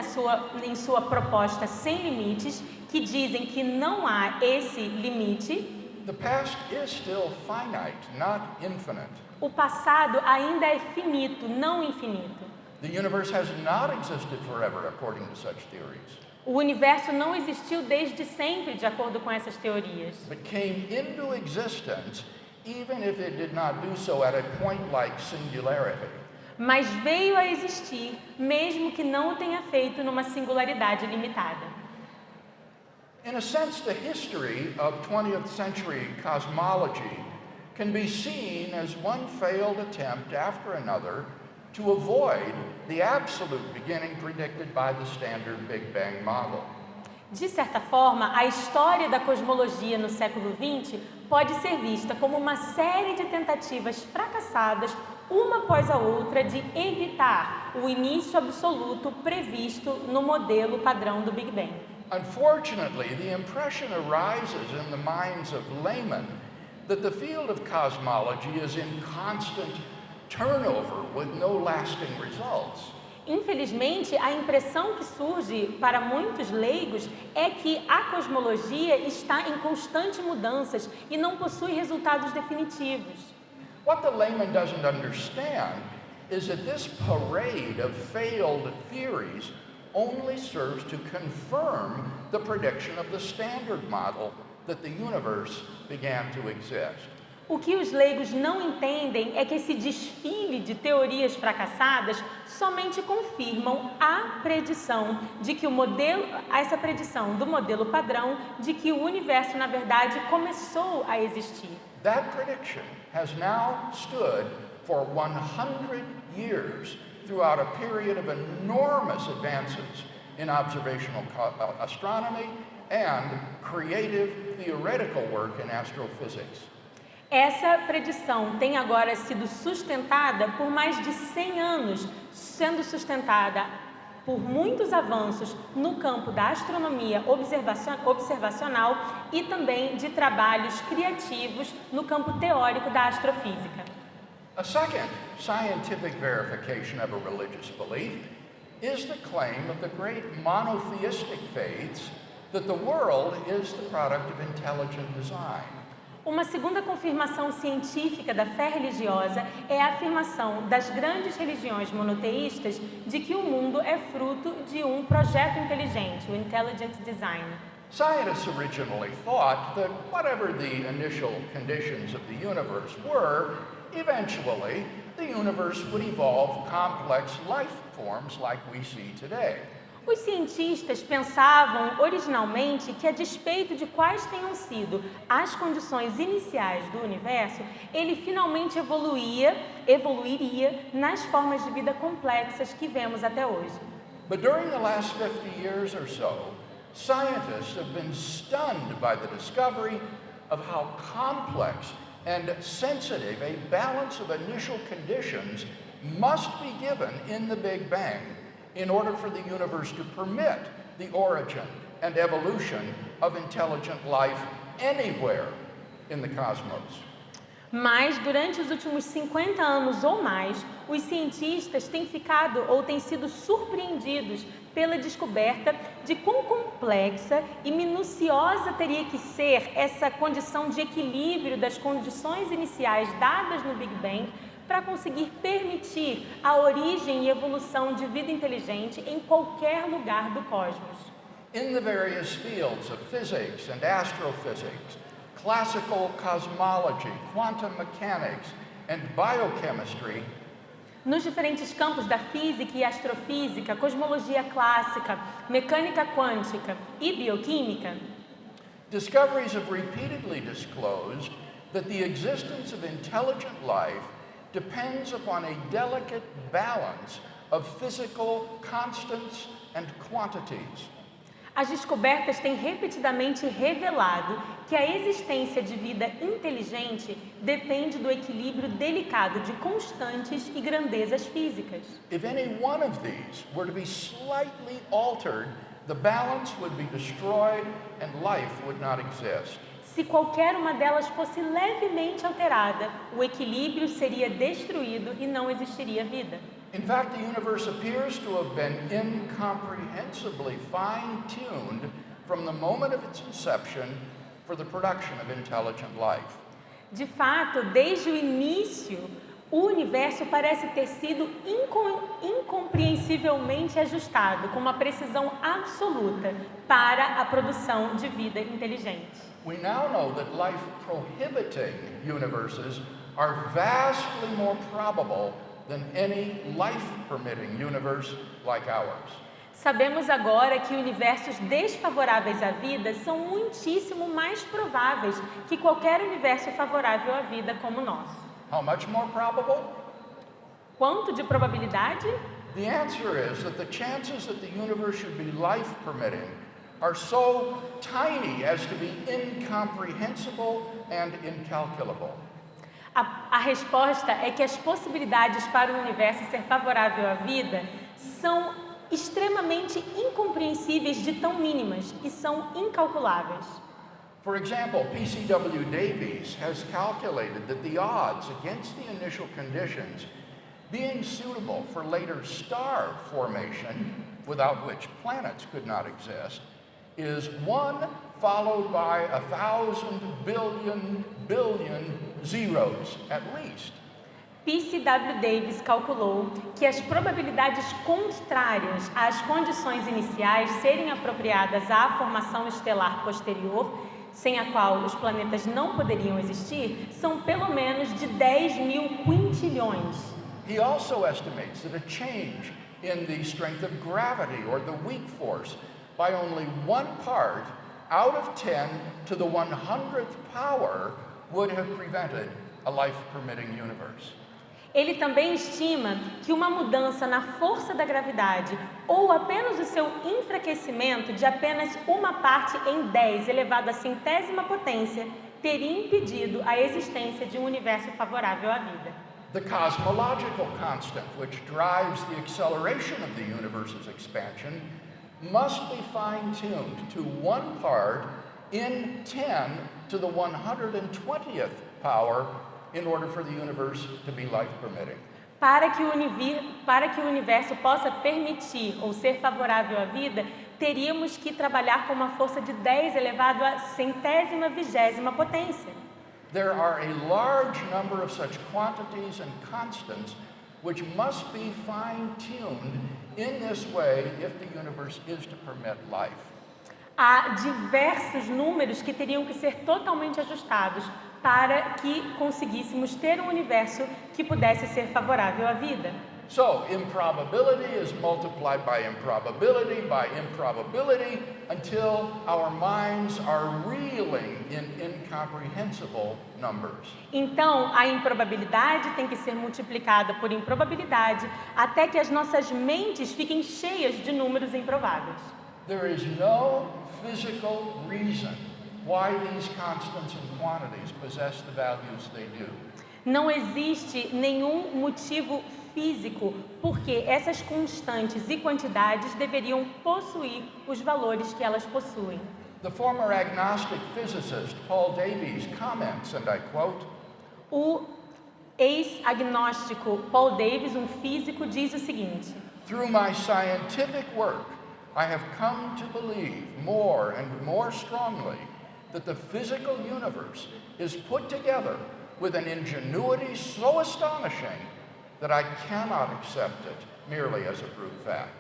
em sua proposta sem limites, que dizem que não há esse limite, the past is still finite, not infinite. o passado ainda é finito, não infinito. The universe has not existed forever, according to such theories, O universo não existiu desde sempre, de acordo com essas teorias, but came into existence even if it did not do so at a point like singularity. mas veio a existir, mesmo que não o tenha feito numa singularidade limitada. In a sense, the history of 20th century cosmology can be seen as one failed attempt after another to avoid the absolute beginning predicted by the standard Big Bang model. De certa forma, a história da cosmologia no século XX pode ser vista como uma série de tentativas fracassadas, uma após a outra, de evitar o início absoluto previsto no modelo padrão do Big Bang. Unfortunately, the impression arises in the minds of laymen that the field of cosmology is in constant turnover with no lasting results. Infelizmente, a impressão que surge para muitos leigos é que a cosmologia está em constantes mudanças e não possui resultados definitivos. What the layman doesn't understand is that this parade of failed theories only serves to confirm the prediction of the standard model that the universe began to exist. O que os leigos não entendem é que esse desfile de teorias fracassadas somente confirmam a predição de que essa predição do modelo padrão de que o universo, na verdade, começou a existir. That prediction has now stood for 100 years throughout a period of enormous advances in observational astronomy and creative theoretical work in astrophysics. Essa predição tem agora sido sustentada por mais de 100 anos, sendo sustentada por muitos avanços no campo da astronomia observacional e também de trabalhos criativos no campo teórico da astrofísica. A second scientific verification of a religious belief is the claim of the great monotheistic faiths that the world is the product of intelligent design. Uma segunda confirmação científica da fé religiosa é a afirmação das grandes religiões monoteístas de que o mundo é fruto de um projeto inteligente, o Intelligent Design. Scientists originally thought that whatever the initial conditions of the universe were, eventually the universe would evolve complex life forms like we see today. Os cientistas pensavam originalmente que, a despeito de quais tenham sido as condições iniciais do universo, ele finalmente evoluiria nas formas de vida complexas que vemos até hoje. But during the last 50 years or so, scientists have been stunned by the discovery of how complex and sensitive a balance of initial conditions must be given in the Big Bang in order for the universe to permit the origin and evolution of intelligent life anywhere in the cosmos. Mas, durante os últimos 50 anos ou mais, os cientistas têm ficado ou têm sido surpreendidos pela descoberta de quão complexa e minuciosa teria que ser essa condição de equilíbrio das condições iniciais dadas no Big Bang para conseguir permitir a origem e evolução de vida inteligente em qualquer lugar do cosmos. In the various fields of physics and astrophysics, classical cosmology, quantum mechanics, and biochemistry, Nos diferentes campos da física e astrofísica, cosmologia clássica, mecânica quântica e bioquímica, discoveries have repeatedly disclosed that the existence of intelligent life depends upon a delicate balance of physical constants and quantities. as descobertas têm repetidamente revelado que a existência de vida inteligente depende do equilíbrio delicado de constantes e grandezas físicas. If any one of these were to be slightly altered, the balance would be destroyed and life would not exist. Se qualquer uma delas fosse levemente alterada, o equilíbrio seria destruído e não existiria vida. In fact, the universe appears to have been incomprehensibly fine-tuned from the moment of its inception for the production of intelligent life. De fato, desde o início, o universo parece ter sido incompreensivelmente ajustado com uma precisão absoluta para a produção de vida inteligente. We now know that life-prohibiting universes are vastly more probable than any life-permitting universe like ours. Sabemos agora que universos desfavoráveis à vida são muitíssimo mais prováveis que qualquer universo favorável à vida como o nosso. How much more probable? Quanto de probabilidade? The answer is that the chances that the universe should be life-permitting are so tiny as to be incomprehensible and incalculable. A resposta é que as possibilidades para o universo ser favorável à vida são extremamente incompreensíveis de tão mínimas e são incalculáveis. For example, P.C.W. Davies has calculated that the odds against the initial conditions being suitable for later star formation, without which planets could not exist, is 1 followed by 1,000 billion zeros at least. P.C.W. Davies calculou que as probabilidades contrárias às condições iniciais serem apropriadas à formação estelar posterior, sem a qual os planetas não poderiam existir, são pelo menos de 10.000 quintilhões. He also estimates that a change in the strength of gravity or the weak force by only 1 part out of 10 to the 100th power would have prevented a life-permitting universe. Ele também estima que uma mudança na força da gravidade ou apenas o seu enfraquecimento de apenas 1 parte em 10 elevado à centésima potência teria impedido a existência de um universo favorável à vida. The cosmological constant, which drives the acceleration of the universe's expansion, must be fine-tuned to 1 part in 10 to the 120th power in order for the universe to be life-permitting. Para que o universo possa permitir ou ser favorável à vida, teríamos que trabalhar com uma força de 10 elevado à centésima vigésima potência. There are a large number of such quantities and constants which must be fine-tuned in this way if the universe is to permit life. Há diversos números que teriam que ser totalmente ajustados para que conseguíssemos ter um universo que pudesse ser favorável à vida. So, improbability is multiplied by improbability until our minds are reeling in incomprehensible numbers. Então, a improbabilidade tem que ser multiplicada por improbabilidade até que as nossas mentes fiquem cheias de números improváveis. There is no physical reason why these constants and quantities possess the values they do. Não existe nenhum motivo físico porque essas constantes e quantidades deveriam possuir os valores que elas possuem. The former agnostic physicist Paul Davies comments, and I quote, O ex-agnóstico Paul Davies, um físico, diz o seguinte: "Through my scientific work, I have come to believe more and more strongly that the physical universe is put together with an ingenuity so astonishing that I cannot accept it merely as a brute fact."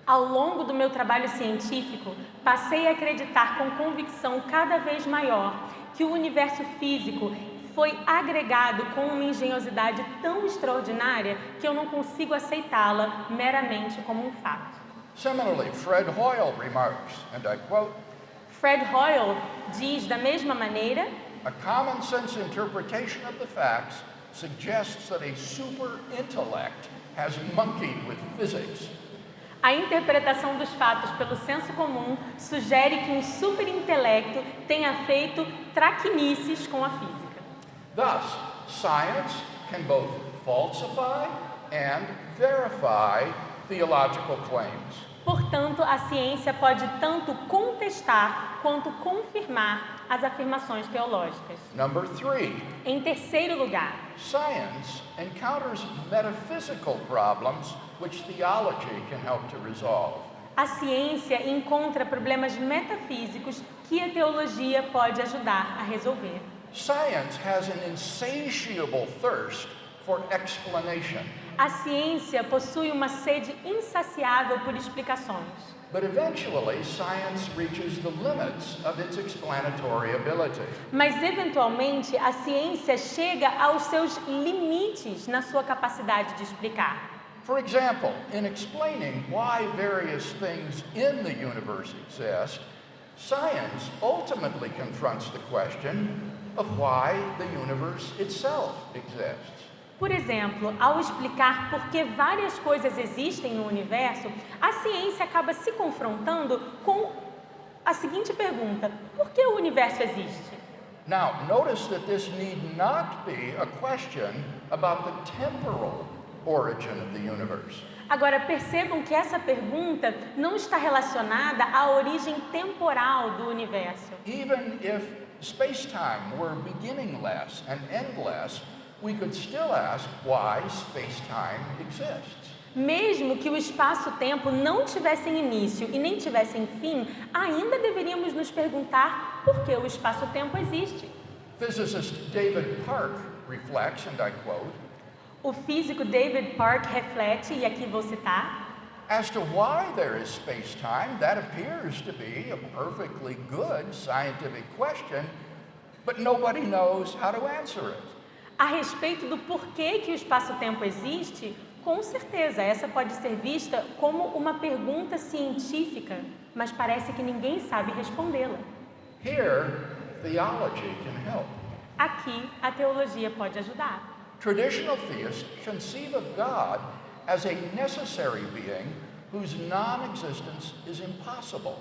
Ao longo do meu trabalho científico, passei a acreditar com convicção cada vez maior que o universo físico foi agregado com uma engenhosidade tão extraordinária que eu não consigo aceitá-la meramente como um fato. Similarly, Fred Hoyle remarks, and I quote, Fred Hoyle diz da mesma maneira: "A common sense interpretation of the facts suggests that a super intellect has monkeyed with physics." a interpretação dos fatos pelo senso comum sugere que um superintelecto tenha feito traquinices com a física. Thus, science can both falsify and verify theological claims. Portanto, a ciência pode tanto contestar quanto confirmar as afirmações teológicas. Number 3, Em terceiro lugar, science encounters metaphysical problems which theology can help to resolve. a ciência encontra problemas metafísicos que a teologia pode ajudar a resolver. Science has an insatiable thirst for explanation, A ciência possui uma sede insaciável por explicações. but eventually science reaches the limits of its explanatory ability. Mas, eventualmente, a ciência chega aos seus limites na sua capacidade de explicar. For example, in explaining why various things in the universe exist, science ultimately confronts the question of why the universe itself exists. Por exemplo, ao explicar por que várias coisas existem no universo, a ciência acaba se confrontando com a seguinte pergunta: por que o universo existe? Now, notice that this need not be a question about the temporal origin of the universe. Agora, percebam que essa pergunta não está relacionada à origem temporal do universo. Even if space-time were beginningless and endless, we could still ask why space-time exists. Mesmo que o espaço-tempo não tivesse início e nem tivesse fim, ainda deveríamos nos perguntar por que o espaço-tempo existe. Physicist David Park reflects, and I quote, O físico David Park reflete, e aqui vou citar: "As to why there is space-time, that appears to be a perfectly good scientific question, but nobody knows how to answer it." a respeito do porquê que o espaço-tempo existe, com certeza essa pode ser vista como uma pergunta científica, mas parece que ninguém sabe respondê-la. Here, theology can help. Aqui, a teologia pode ajudar. Traditional theists conceive of God as a necessary being whose non-existence is impossible.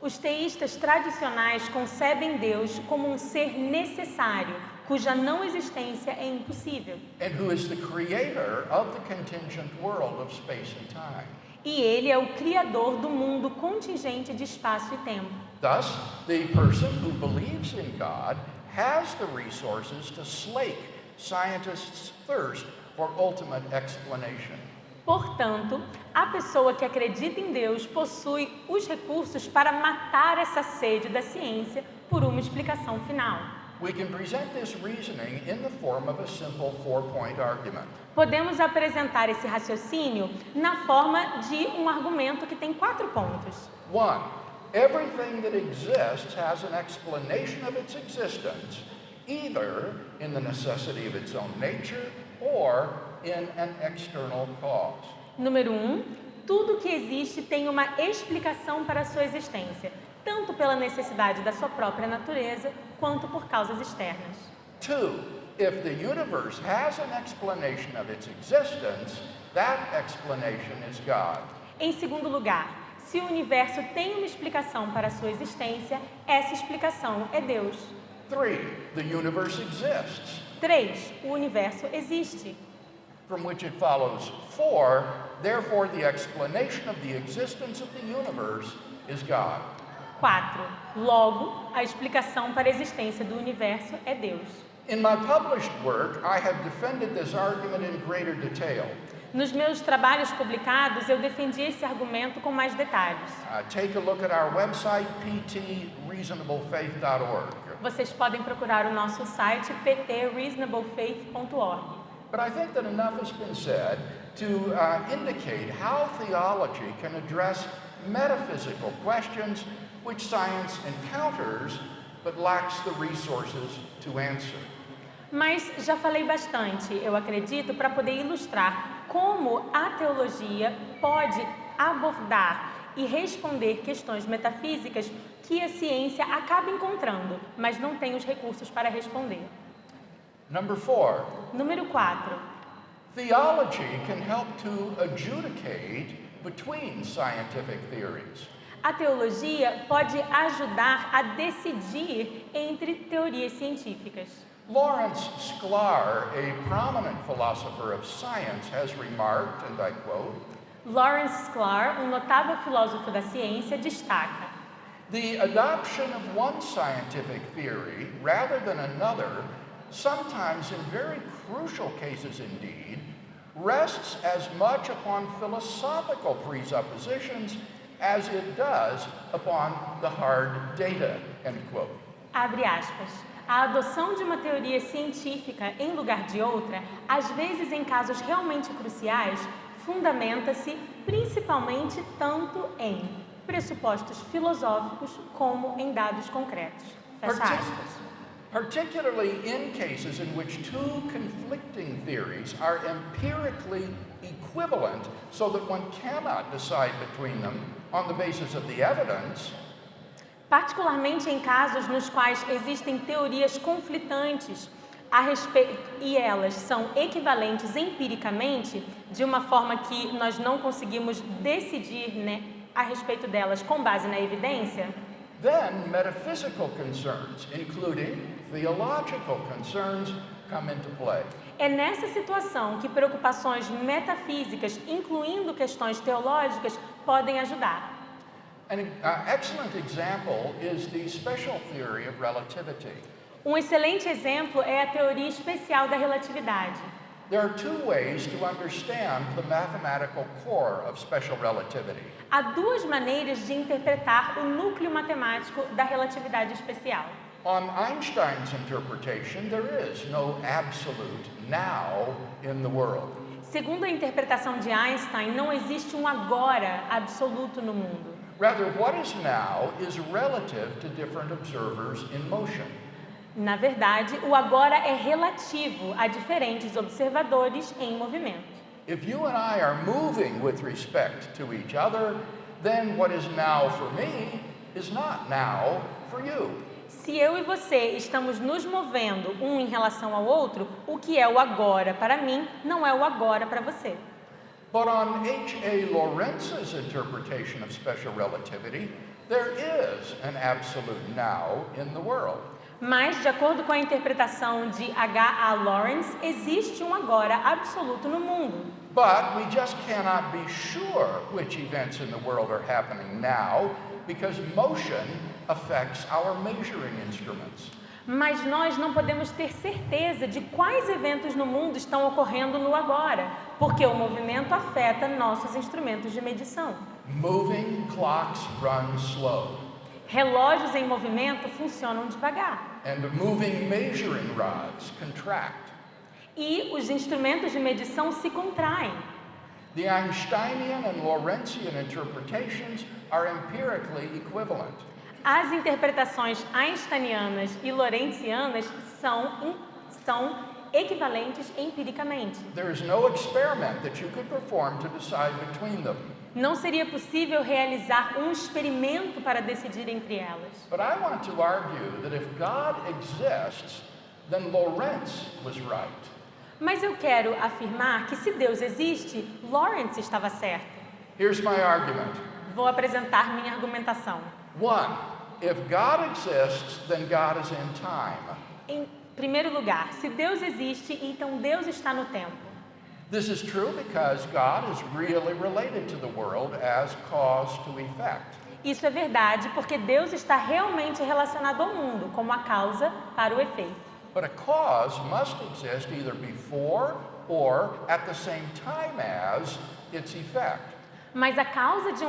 Os teístas tradicionais concebem Deus como um ser necessário, cuja não existência é impossível. And who is the creator of the contingent world of space and time. E ele é o criador do mundo contingente de espaço e tempo. Thus, the person who believes in God has the resources to slake scientists' thirst for ultimate explanation. Portanto, a pessoa que acredita em Deus possui os recursos para matar essa sede da ciência por uma explicação final. We can present this reasoning in the form of a simple four-point argument. Podemos apresentar esse raciocínio na forma de um argumento que tem 4 pontos. 1. Everything that exists has an explanation of its existence, either in the necessity of its own nature or in an external cause. Número 1, tudo que existe tem uma explicação para a sua existência, tanto pela necessidade da sua própria natureza, quanto por causas externas. 2, if the universe has an explanation of its existence, that explanation is God. Em segundo lugar, se o universo tem uma explicação para a sua existência, essa explicação é Deus. 3, the universe exists, 3, o universo existe. from which it follows 4, therefore the explanation of the existence of the universe is God. 4, logo, a explicação para a existência do universo é Deus. In my published work, I have defended this argument in greater detail. Nos meus trabalhos publicados, eu defendi esse argumento com mais detalhes. Take a look at our website, ptreasonablefaith.org. Vocês podem procurar o nosso site ptreasonablefaith.org. But I think that enough has been said to indicate how theology can address metaphysical questions which science encounters but lacks the resources to answer. Mas já falei bastante, eu acredito, para poder ilustrar como a teologia pode abordar e responder questões metafísicas que a ciência acaba encontrando, mas não tem os recursos para responder. Number 4, Número 4. theology can help to adjudicate between scientific theories. A teologia pode ajudar a decidir entre teorias científicas. Lawrence Sklar, a prominent philosopher of science, has remarked, and I quote, Lawrence Sklar, um notável filósofo da ciência, destaca: the adoption of one scientific theory rather than another, sometimes in very crucial cases indeed, rests as much upon philosophical presuppositions as it does upon the hard data, end quote. Abre aspas. A adoção de uma teoria científica em lugar de outra, às vezes em casos realmente cruciais, fundamenta-se principalmente tanto em pressupostos filosóficos como em dados concretos. Fecha aspas. Particularly in cases in which two conflicting theories are empirically equivalent so that one cannot decide between them on the basis of the evidence, Particularmente em casos nos quais existem teorias conflitantes a respeito e elas são equivalentes empiricamente, de uma forma que nós não conseguimos decidir, a respeito delas com base na evidência, then metaphysical concerns, including theological concerns, come into play. é nessa situação que preocupações metafísicas, incluindo questões teológicas, podem ajudar. An excellent example is the special theory of relativity. Um excelente exemplo é a teoria especial da relatividade. There are two ways to understand the mathematical core of special relativity. Há duas maneiras de interpretar o núcleo matemático da relatividade especial. On Einstein's interpretation, there is no absolute now in the world. Segundo a interpretação de Einstein, não existe um agora absoluto no mundo. Rather, what is now is relative to different observers in motion. Na verdade, o agora é relativo a diferentes observadores em movimento. If you and I are moving with respect to each other, then what is now for me is not now for you. Se eu e você estamos nos movendo um em relação ao outro, o que é o agora para mim não é o agora para você. But on H.A. Lorenz's interpretation of special relativity, there is an absolute now in the world. Mas, de acordo com a interpretação de H.A. Lawrence, existe um agora absoluto no mundo. But we just cannot be sure which events in the world are happening now because motion affects our measuring instruments. Mas nós não podemos ter certeza de quais eventos no mundo estão ocorrendo no agora, porque o movimento afeta nossos instrumentos de medição. Moving clocks run slow, Relógios em movimento funcionam devagar. and moving measuring rods contract. E os instrumentos de medição se contraem. The Einsteinian and Lorentzian interpretations are empirically equivalent. As interpretações einsteinianas e lorentzianas são equivalentes empiricamente. There is no experiment that you could perform to decide between them. Não seria possível realizar um experimento para decidir entre elas. But I want to argue that if God exists, then Lorentz was right. Mas eu quero afirmar que se Deus existe, Lawrence estava certo. Here's my argument. Vou apresentar minha argumentação. 1. If God exists, then God is in time. Em primeiro lugar, se Deus existe, então Deus está no tempo. This is true because God is really related to the world as cause to effect. Isso é verdade porque Deus está realmente relacionado ao mundo, como a causa para o efeito. But a cause must exist either before or at the same time as its effect. Mas a causa de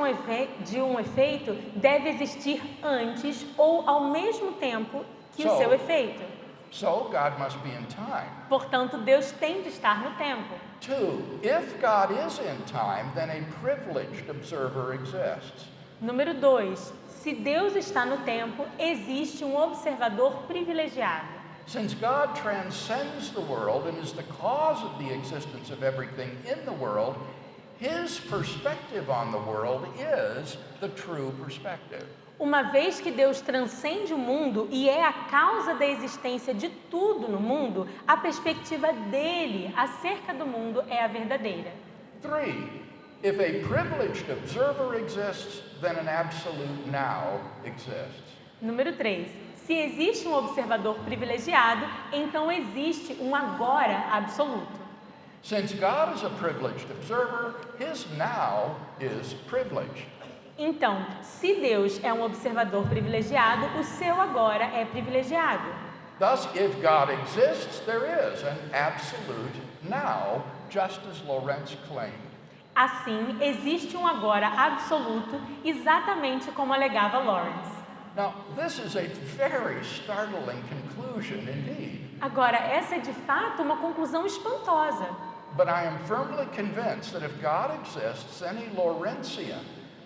um efeito deve existir antes ou ao mesmo tempo que o seu efeito. So God must be in time. Portanto, Deus tem de estar no tempo. 2. If God is in time, then a privileged observer exists. Número 2. Se Deus está no tempo, existe um observador privilegiado. Since God transcends the world and is the cause of the existence of everything in the world, His perspective on the world is the true perspective. Uma vez que Deus transcende o mundo e é a causa da existência de tudo no mundo, a perspectiva dele acerca do mundo é a verdadeira. 3. If a privileged observer exists, then an absolute now exists. Número 3. Se existe um observador privilegiado, então existe um agora absoluto. Since God is a privileged observer, His now is privileged. Então, se Deus é um observador privilegiado, o seu agora é privilegiado. Thus, if God exists, there is an absolute now, just as Lorentz claimed. Assim, existe um agora absoluto, exatamente como alegava Lawrence. Now, this is a very startling conclusion indeed. Agora, essa é de fato uma conclusão espantosa. But I am firmly convinced that if God exists, then a Lorentzian,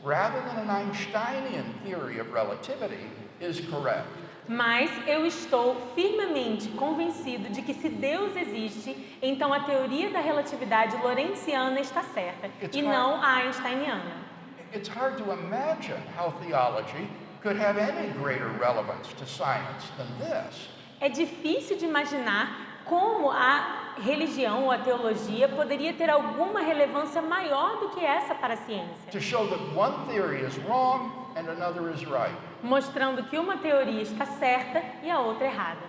rather than an Einsteinian theory of relativity, is correct. Mas eu estou firmemente convencido de que se Deus existe, então a teoria da relatividade lorentziana está certa e não a einsteiniana. It's hard to imagine how theology could have any greater relevance to science than this. É difícil de imaginar como a religião ou a teologia poderia ter alguma relevância maior do que essa para a ciência. To show that one theory is wrong and another is right. Mostrando que uma teoria está certa e a outra errada.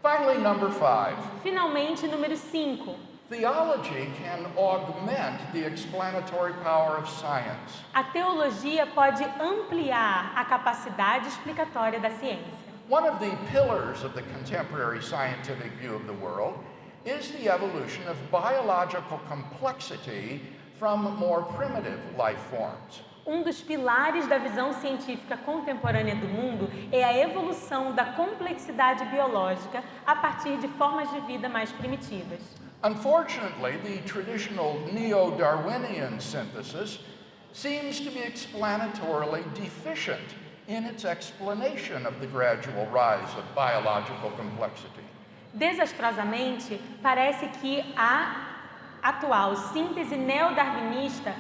Finally, number 5. Finalmente, número 5. Theology can augment the explanatory power of science. A teologia pode ampliar a capacidade explicatória da ciência. One of the pillars of the contemporary scientific view of the world is the evolution of biological complexity from more primitive life forms. Um dos pilares da visão científica contemporânea do mundo é a evolução da complexidade biológica a partir de formas de vida mais primitivas. Unfortunately, the traditional neo-Darwinian synthesis seems to be explanatorily deficient in its explanation of the gradual rise of biological complexity. Desastrosamente, parece que a atual síntese neodarwinista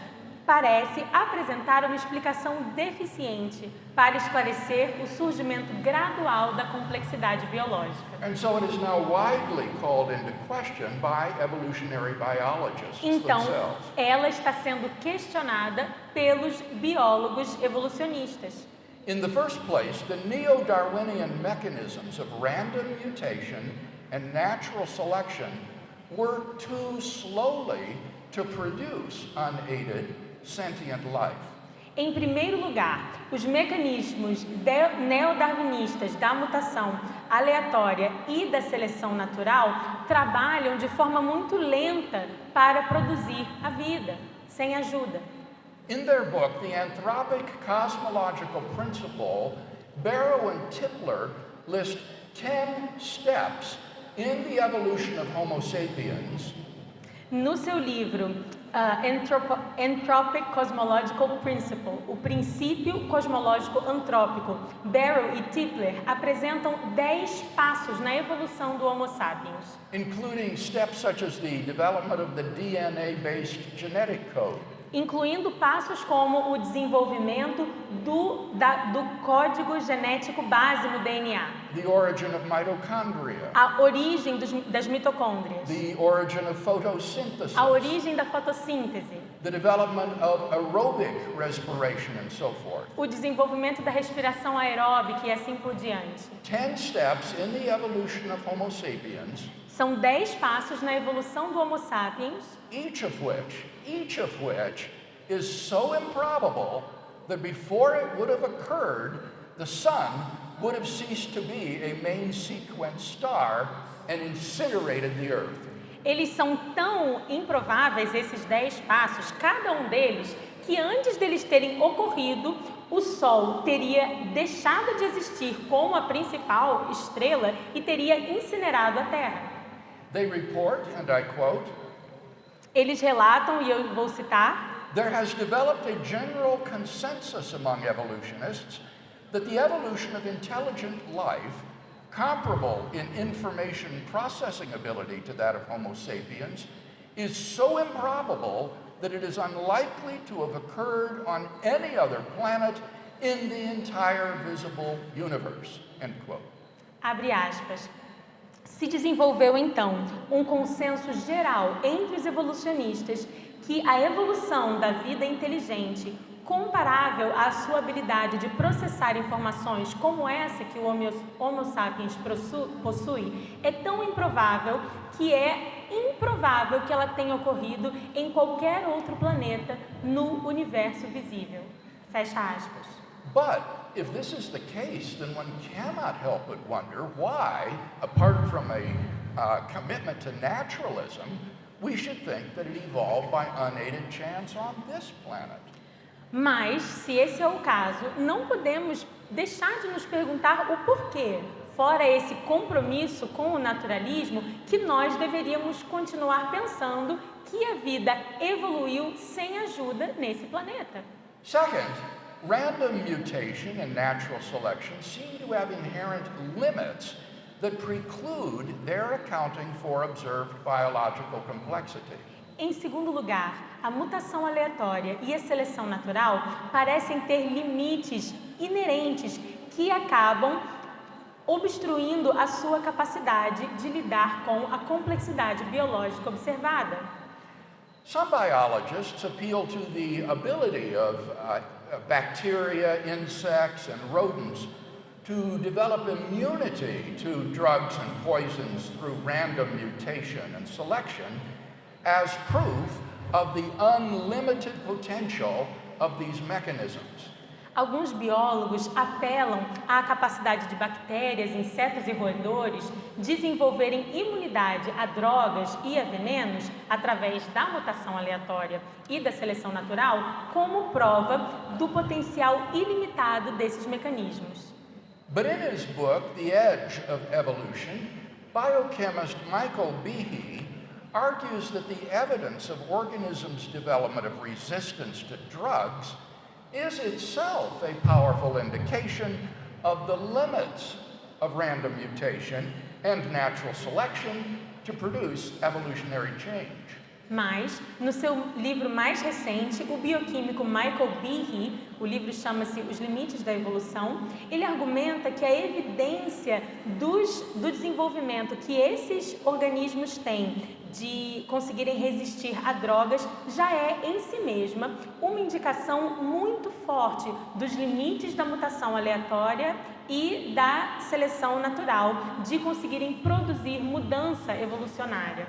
parece apresentar uma explicação deficiente para esclarecer o surgimento gradual da complexidade biológica. And so it is now widely called into question by evolutionary biologists Então, themselves. ela está sendo questionada pelos biólogos evolucionistas. In the first place, the neo-Darwinian mechanisms of random mutation and natural selection work too slowly to produce unaided sentient life. Em primeiro lugar, os mecanismos neodarwinistas da mutação aleatória e da seleção natural trabalham de forma muito lenta para produzir a vida, sem ajuda. In their book, The Anthropic Cosmological Principle, Barrow and Tipler list 10 steps in the evolution of Homo sapiens. No seu livro Anthropic Cosmological Principle, o princípio cosmológico antrópico, Barrow e Tipler apresentam 10 passos na evolução do Homo sapiens, including steps such as the development of the DNA-based genetic code, incluindo passos como o desenvolvimento do código genético base no DNA, the origin of mitochondria, a origem das mitocôndrias, the origin of photosynthesis, a origem da fotossíntese, the development of aerobic respiration, and so forth. o desenvolvimento da respiração aeróbica e assim por diante. 10 steps in the evolution of Homo sapiens, São 10 passos na evolução do Homo sapiens, each of which is so improbable that before it would have occurred, the sun would have ceased to be a main sequence star and incinerated the earth. eles são tão improváveis, esses 10 passos, cada um deles, que antes deles terem ocorrido, o Sol teria deixado de existir como a principal estrela e teria incinerado a Terra. They report, and I quote, Eles relatam, e eu vou citar, there has developed a general consensus among evolutionists that the evolution of intelligent life, comparable in information processing ability to that of Homo sapiens, is so improbable that it is unlikely to have occurred on any other planet in the entire visible universe, end quote. abre aspas, se desenvolveu então um consenso geral entre os evolucionistas que a evolução da vida inteligente, comparável à sua habilidade de processar informações como essa que o Homo sapiens possui, é tão improvável que é improvável que ela tenha ocorrido em qualquer outro planeta no universo visível. Fecha aspas. But if this is the case, then one cannot help but wonder why, apart from a commitment to naturalism, we should think that it evolved by unaided chance on this planet. Mas, se esse é o caso, não podemos deixar de nos perguntar o porquê, fora esse compromisso com o naturalismo, que nós deveríamos continuar pensando que a vida evoluiu sem ajuda nesse planeta. Second, random mutation and natural selection seem to have inherent limits that preclude their accounting for observed biological complexity. Em segundo lugar, a mutação aleatória e a seleção natural parecem ter limites inerentes que acabam obstruindo a sua capacidade de lidar com a complexidade biológica observada. Some biologists appeal to the ability of bacteria, insects, and rodents to develop immunity to drugs and poisons through random mutation and selection as proof of the unlimited potential of these mechanisms. Alguns biólogos apelam à capacidade de bactérias, insetos e roedores desenvolverem imunidade a drogas e a venenos através da mutação aleatória e da seleção natural como prova do potencial ilimitado desses mecanismos. But in his book, The Edge of Evolution, biochemist Michael Behe argues that the evidence of organisms' development of resistance to drugs is itself a powerful indication of the limits of random mutation and natural selection to produce evolutionary change. Mas, no seu livro mais recente, o bioquímico Michael Behe, o livro chama-se Os Limites da Evolução, ele argumenta que a evidência do desenvolvimento que esses organismos têm de conseguirem resistir a drogas já é, em si mesma, uma indicação muito forte dos limites da mutação aleatória e da seleção natural, de conseguirem produzir mudança evolucionária.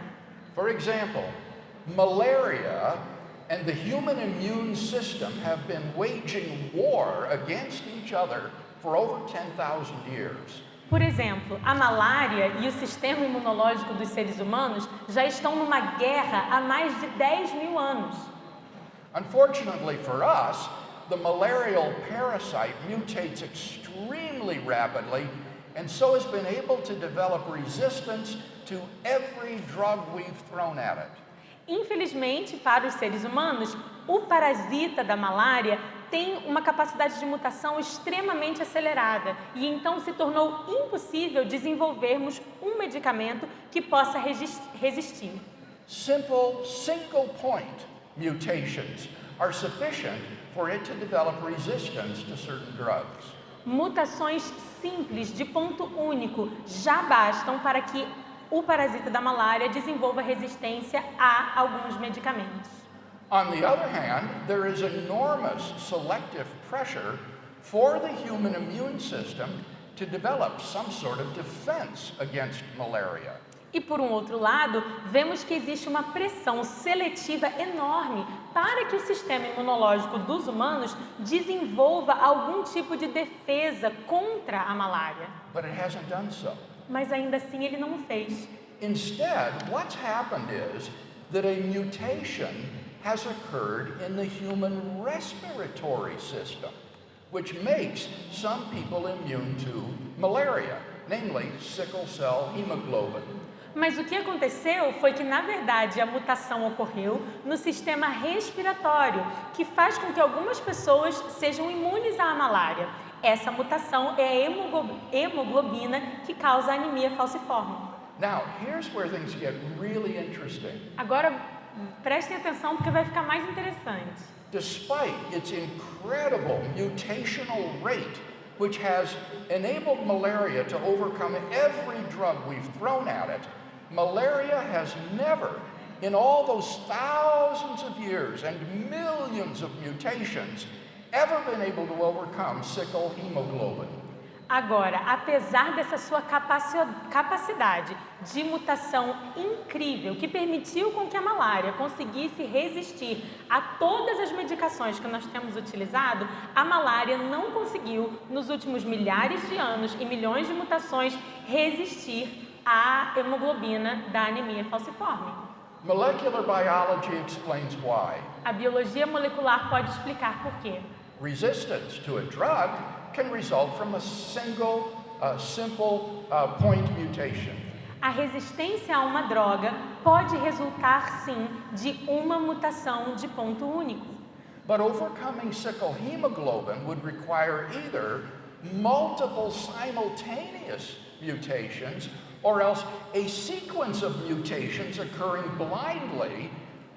For example, malaria and the human immune system have been waging war against each other for over 10,000 years. Por exemplo, a malária e o sistema imunológico dos seres humanos já estão numa guerra há mais de 10.000 anos. Unfortunately for us, the malarial parasite mutates extremely rapidly and so has been able to develop resistance to every drug we've thrown at it. Infelizmente, para os seres humanos, o parasita da malária tem uma capacidade de mutação extremamente acelerada e então se tornou impossível desenvolvermos um medicamento que possa resistir. Simple single point mutations are sufficient for it to develop resistance to certain drugs. Mutações simples de ponto único já bastam para que o parasita da malária desenvolva resistência a alguns medicamentos. On the other hand, there is enormous selective pressure for the human immune system to develop some sort of defense against malaria. E por um outro lado, vemos que existe uma pressão seletiva enorme para que o sistema imunológico dos humanos desenvolva algum tipo de defesa contra a malária. But it hasn't done so. Mas ainda assim ele não o fez. Instead, what's happened is that a mutation has occurred in the human respiratory system, which makes some people immune to malaria, namely sickle cell hemoglobin. Mas o que aconteceu foi que, na verdade, a mutação ocorreu no sistema respiratório, que faz com que algumas pessoas sejam imunes à malária. Essa mutação é a hemoglobina que causa a anemia falciforme. Now, here's where things get really interesting. Agora, prestem atenção porque vai ficar mais interessante. Despite its incredible mutational rate, which has enabled malaria to overcome every drug we've thrown at it, malaria has never, in all those thousands of years and millions of mutations, ever been able to overcome sickle hemoglobin. Agora, apesar dessa sua capacidade de mutação incrível, que permitiu com que a malária conseguisse resistir a todas as medicações que nós temos utilizado, a malária não conseguiu, nos últimos milhares de anos e milhões de mutações, resistir à hemoglobina da anemia falciforme. Molecular biology explains why. A biologia molecular pode explicar por quê. Resistance to a drug can result from a simple point mutation. A resistência a uma droga pode resultar, sim, de uma mutação de ponto único. But overcoming sickle hemoglobin would require either multiple simultaneous mutations or else a sequence of mutations occurring blindly,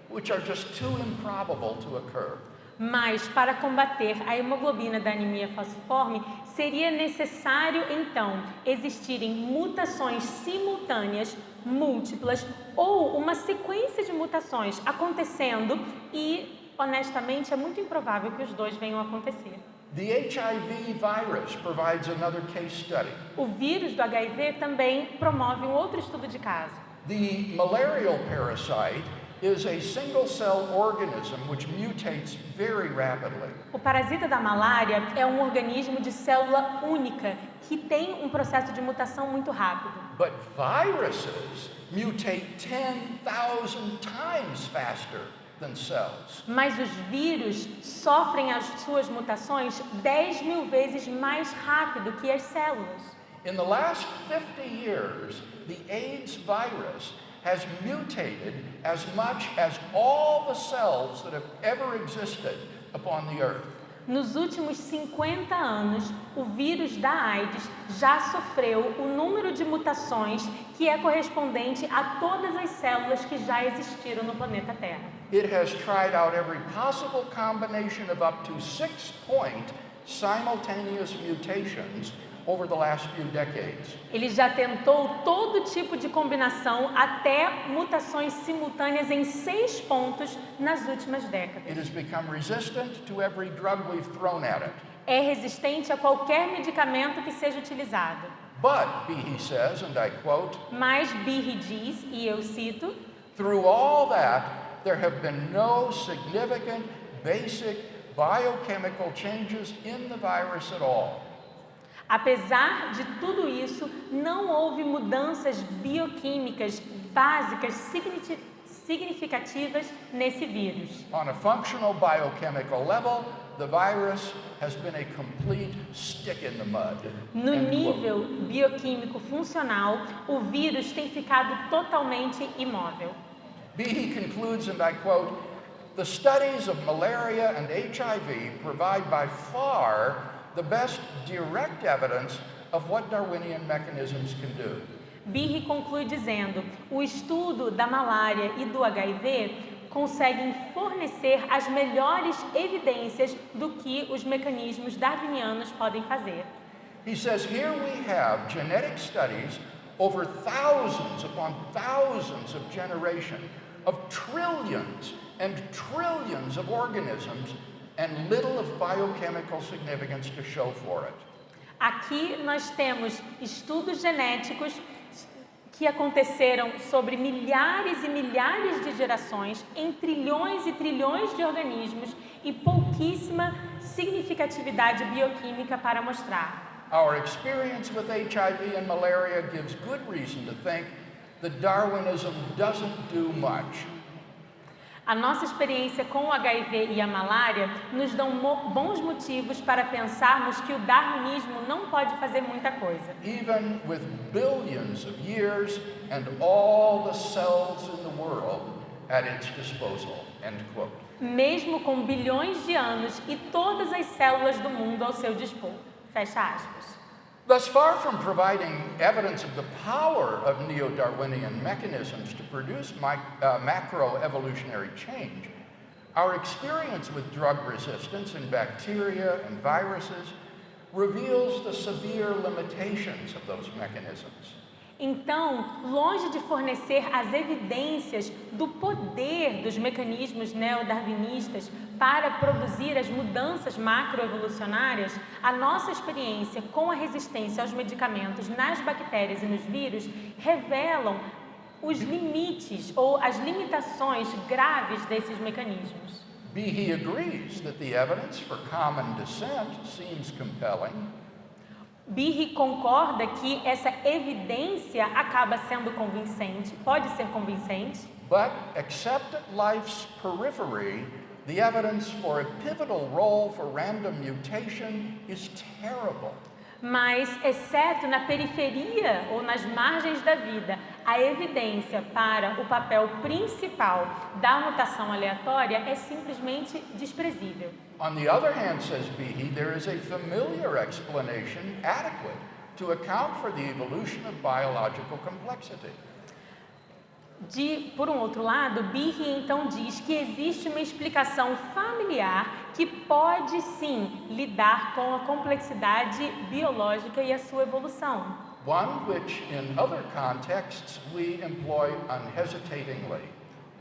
which are just too improbable to occur. Mas, para combater a hemoglobina da anemia falciforme, seria necessário, então, existirem mutações simultâneas, múltiplas, ou uma sequência de mutações acontecendo e, honestamente, é muito improvável que os dois venham a acontecer. The HIV virus provides another case study. O vírus do HIV também promove um outro estudo de caso. The malarial parasite is a single-cell organism which mutates very rapidly. O parasita da malária é um organismo de célula única que tem um processo de mutação muito rápido. But viruses mutate 10,000 times faster than cells. Mas os vírus sofrem as suas mutações 10.000 vezes mais rápido que as células. In the last 50 years, the AIDS virus has mutated as much as all the cells that have ever existed upon the earth. Nos últimos 50 anos, o vírus da AIDS já sofreu o número de mutações que é correspondente a todas as células que já existiram no planeta Terra. It has tried out every possible combination of up to 6-point simultaneous mutations over the last few decades. Ele já tentou todo tipo de combinação até mutações simultâneas em 6 pontos nas últimas décadas. It has become resistant to every drug we've thrown at it. É resistente a qualquer medicamento que seja utilizado. But, Behe says, and I quote, Mas Behe diz, e eu cito, through all that, there have been no significant basic biochemical changes in the virus at all. apesar de tudo isso, não houve mudanças bioquímicas básicas significativas nesse vírus. On a functional biochemical level, the virus has been a complete stick in the mud. No End quote. nível bioquímico funcional, o vírus tem ficado totalmente imóvel. Behe concludes, and I quote, "The studies of malaria and HIV provide by far the best direct evidence of what Darwinian mechanisms can do." Behe conclui dizendo: o estudo da malária e do HIV conseguem fornecer as melhores evidências do que os mecanismos darwinianos podem fazer. He says, here we have genetic studies over thousands upon thousands of generations of trillions and trillions of organisms and little of biochemical significance to show for it. Aqui nós temos estudos genéticos que aconteceram sobre milhares e milhares de gerações em trilhões e trilhões de organismos e pouquíssima significatividade bioquímica para mostrar. Our experience with HIV and malaria gives good reason to think that Darwinism doesn't do much. A nossa experiência com o HIV e a malária nos dão bons motivos para pensarmos que o darwinismo não pode fazer muita coisa. Even with billions of years and all the cells in the world at its disposal, end quote. Mesmo com bilhões de anos e todas as células do mundo ao seu dispor. Fecha aspas. Thus far from providing evidence of the power of neo-Darwinian mechanisms to produce macroevolutionary change, our experience with drug resistance in bacteria and viruses reveals the severe limitations of those mechanisms. Então, longe de fornecer as evidências do poder dos mecanismos neodarwinistas para produzir as mudanças macroevolucionárias, a nossa experiência com a resistência aos medicamentos nas bactérias e nos vírus revelam os limites ou as limitações graves desses mecanismos. Behe agrees that the evidence for common descent seems compelling. Behe concorda que essa evidência acaba sendo convincente, pode ser convincente. But except at life's periphery, the evidence for a pivotal role for random mutation is terrible. Mas, exceto na periferia ou nas margens da vida, a evidência para o papel principal da mutação aleatória é simplesmente desprezível. On the other hand, says Behe, there is a familiar explanation adequate to account for the evolution of biological complexity. Por um outro lado, Behe então diz que existe uma explicação familiar que pode sim lidar com a complexidade biológica e a sua evolução. One which in other contexts we employ unhesitatingly.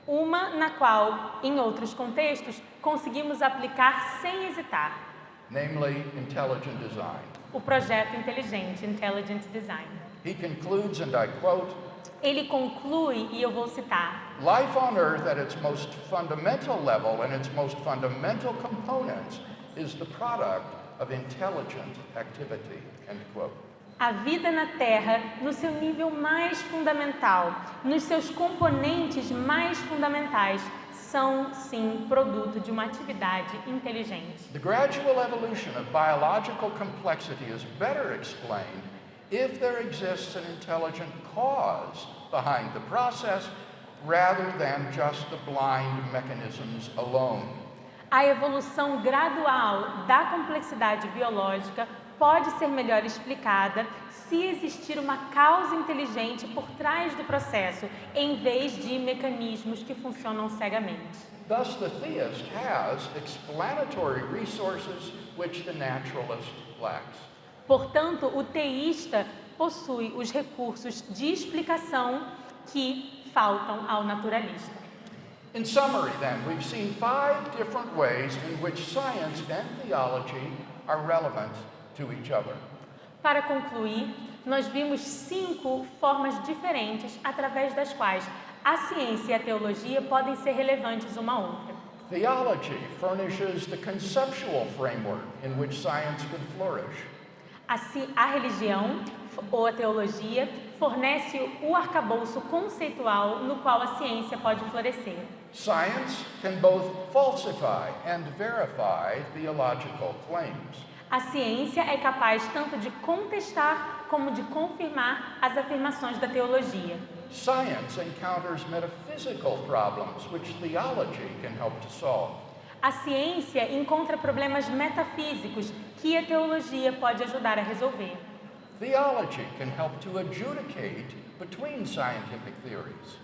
Uma na qual, em outros contextos, conseguimos aplicar sem hesitar. Namely, intelligent design. O projeto inteligente, Intelligent Design. He concludes, and I quote, Ele conclui, e eu vou citar: life on Earth at its most fundamental level and its most fundamental components is the product of intelligent activity, end quote. A vida na Terra, no seu nível mais fundamental, nos seus componentes mais fundamentais, são, sim, produto de uma atividade inteligente. The gradual evolution of biological complexity is better explained if there exists an intelligent cause behind the process rather than just the blind mechanisms alone. A evolução gradual da complexidade biológica pode ser melhor explicada se existir uma causa inteligente por trás do processo, em vez de mecanismos que funcionam cegamente. Thus, the theist has explanatory resources which the naturalist lacks. Portanto, o teísta possui os recursos de explicação que faltam ao naturalista. In summary, then, we've seen 5 different ways in which science and theology are relevant to each other. Para concluir, nós vimos 5 formas diferentes através das quais a ciência e a teologia podem ser relevantes uma à outra. Theology furnishes the conceptual framework in which science can flourish. A religião ou a teologia fornece o arcabouço conceitual no qual a ciência pode florescer. Science can both falsify and verify theological claims. A ciência é capaz tanto de contestar como de confirmar as afirmações da teologia. science encounters metaphysical problems which theology can help to solve. A ciência encontra problemas metafísicos que a teologia pode ajudar a resolver. Theology can help to adjudicate between scientific theories.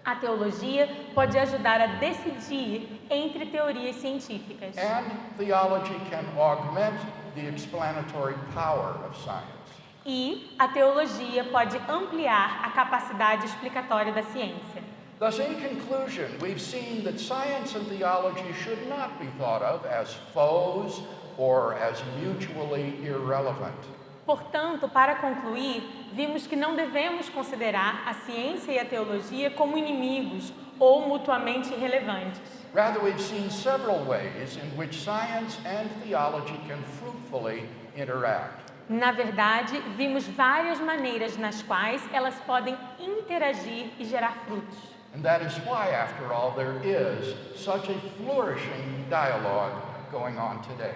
A teologia pode ajudar a decidir entre teorias científicas. And theology can augment the explanatory power of science. E a teologia pode ampliar a capacidade explicatória da ciência. Thus, in conclusion, we've seen that science and theology should not be thought of as foes or as mutually irrelevant. Portanto, para concluir, vimos que não devemos considerar a ciência e a teologia como inimigos ou mutuamente irrelevantes. Rather, we've seen several ways in which science and theology can fruitfully interact. Na verdade, vimos várias maneiras nas quais elas podem interagir e gerar frutos. And that is why, after all, there is such a flourishing dialogue going on today.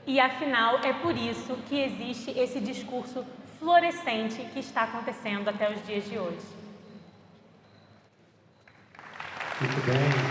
E afinal, é por isso que existe esse discurso florescente que está acontecendo até os dias de hoje. Muito bem.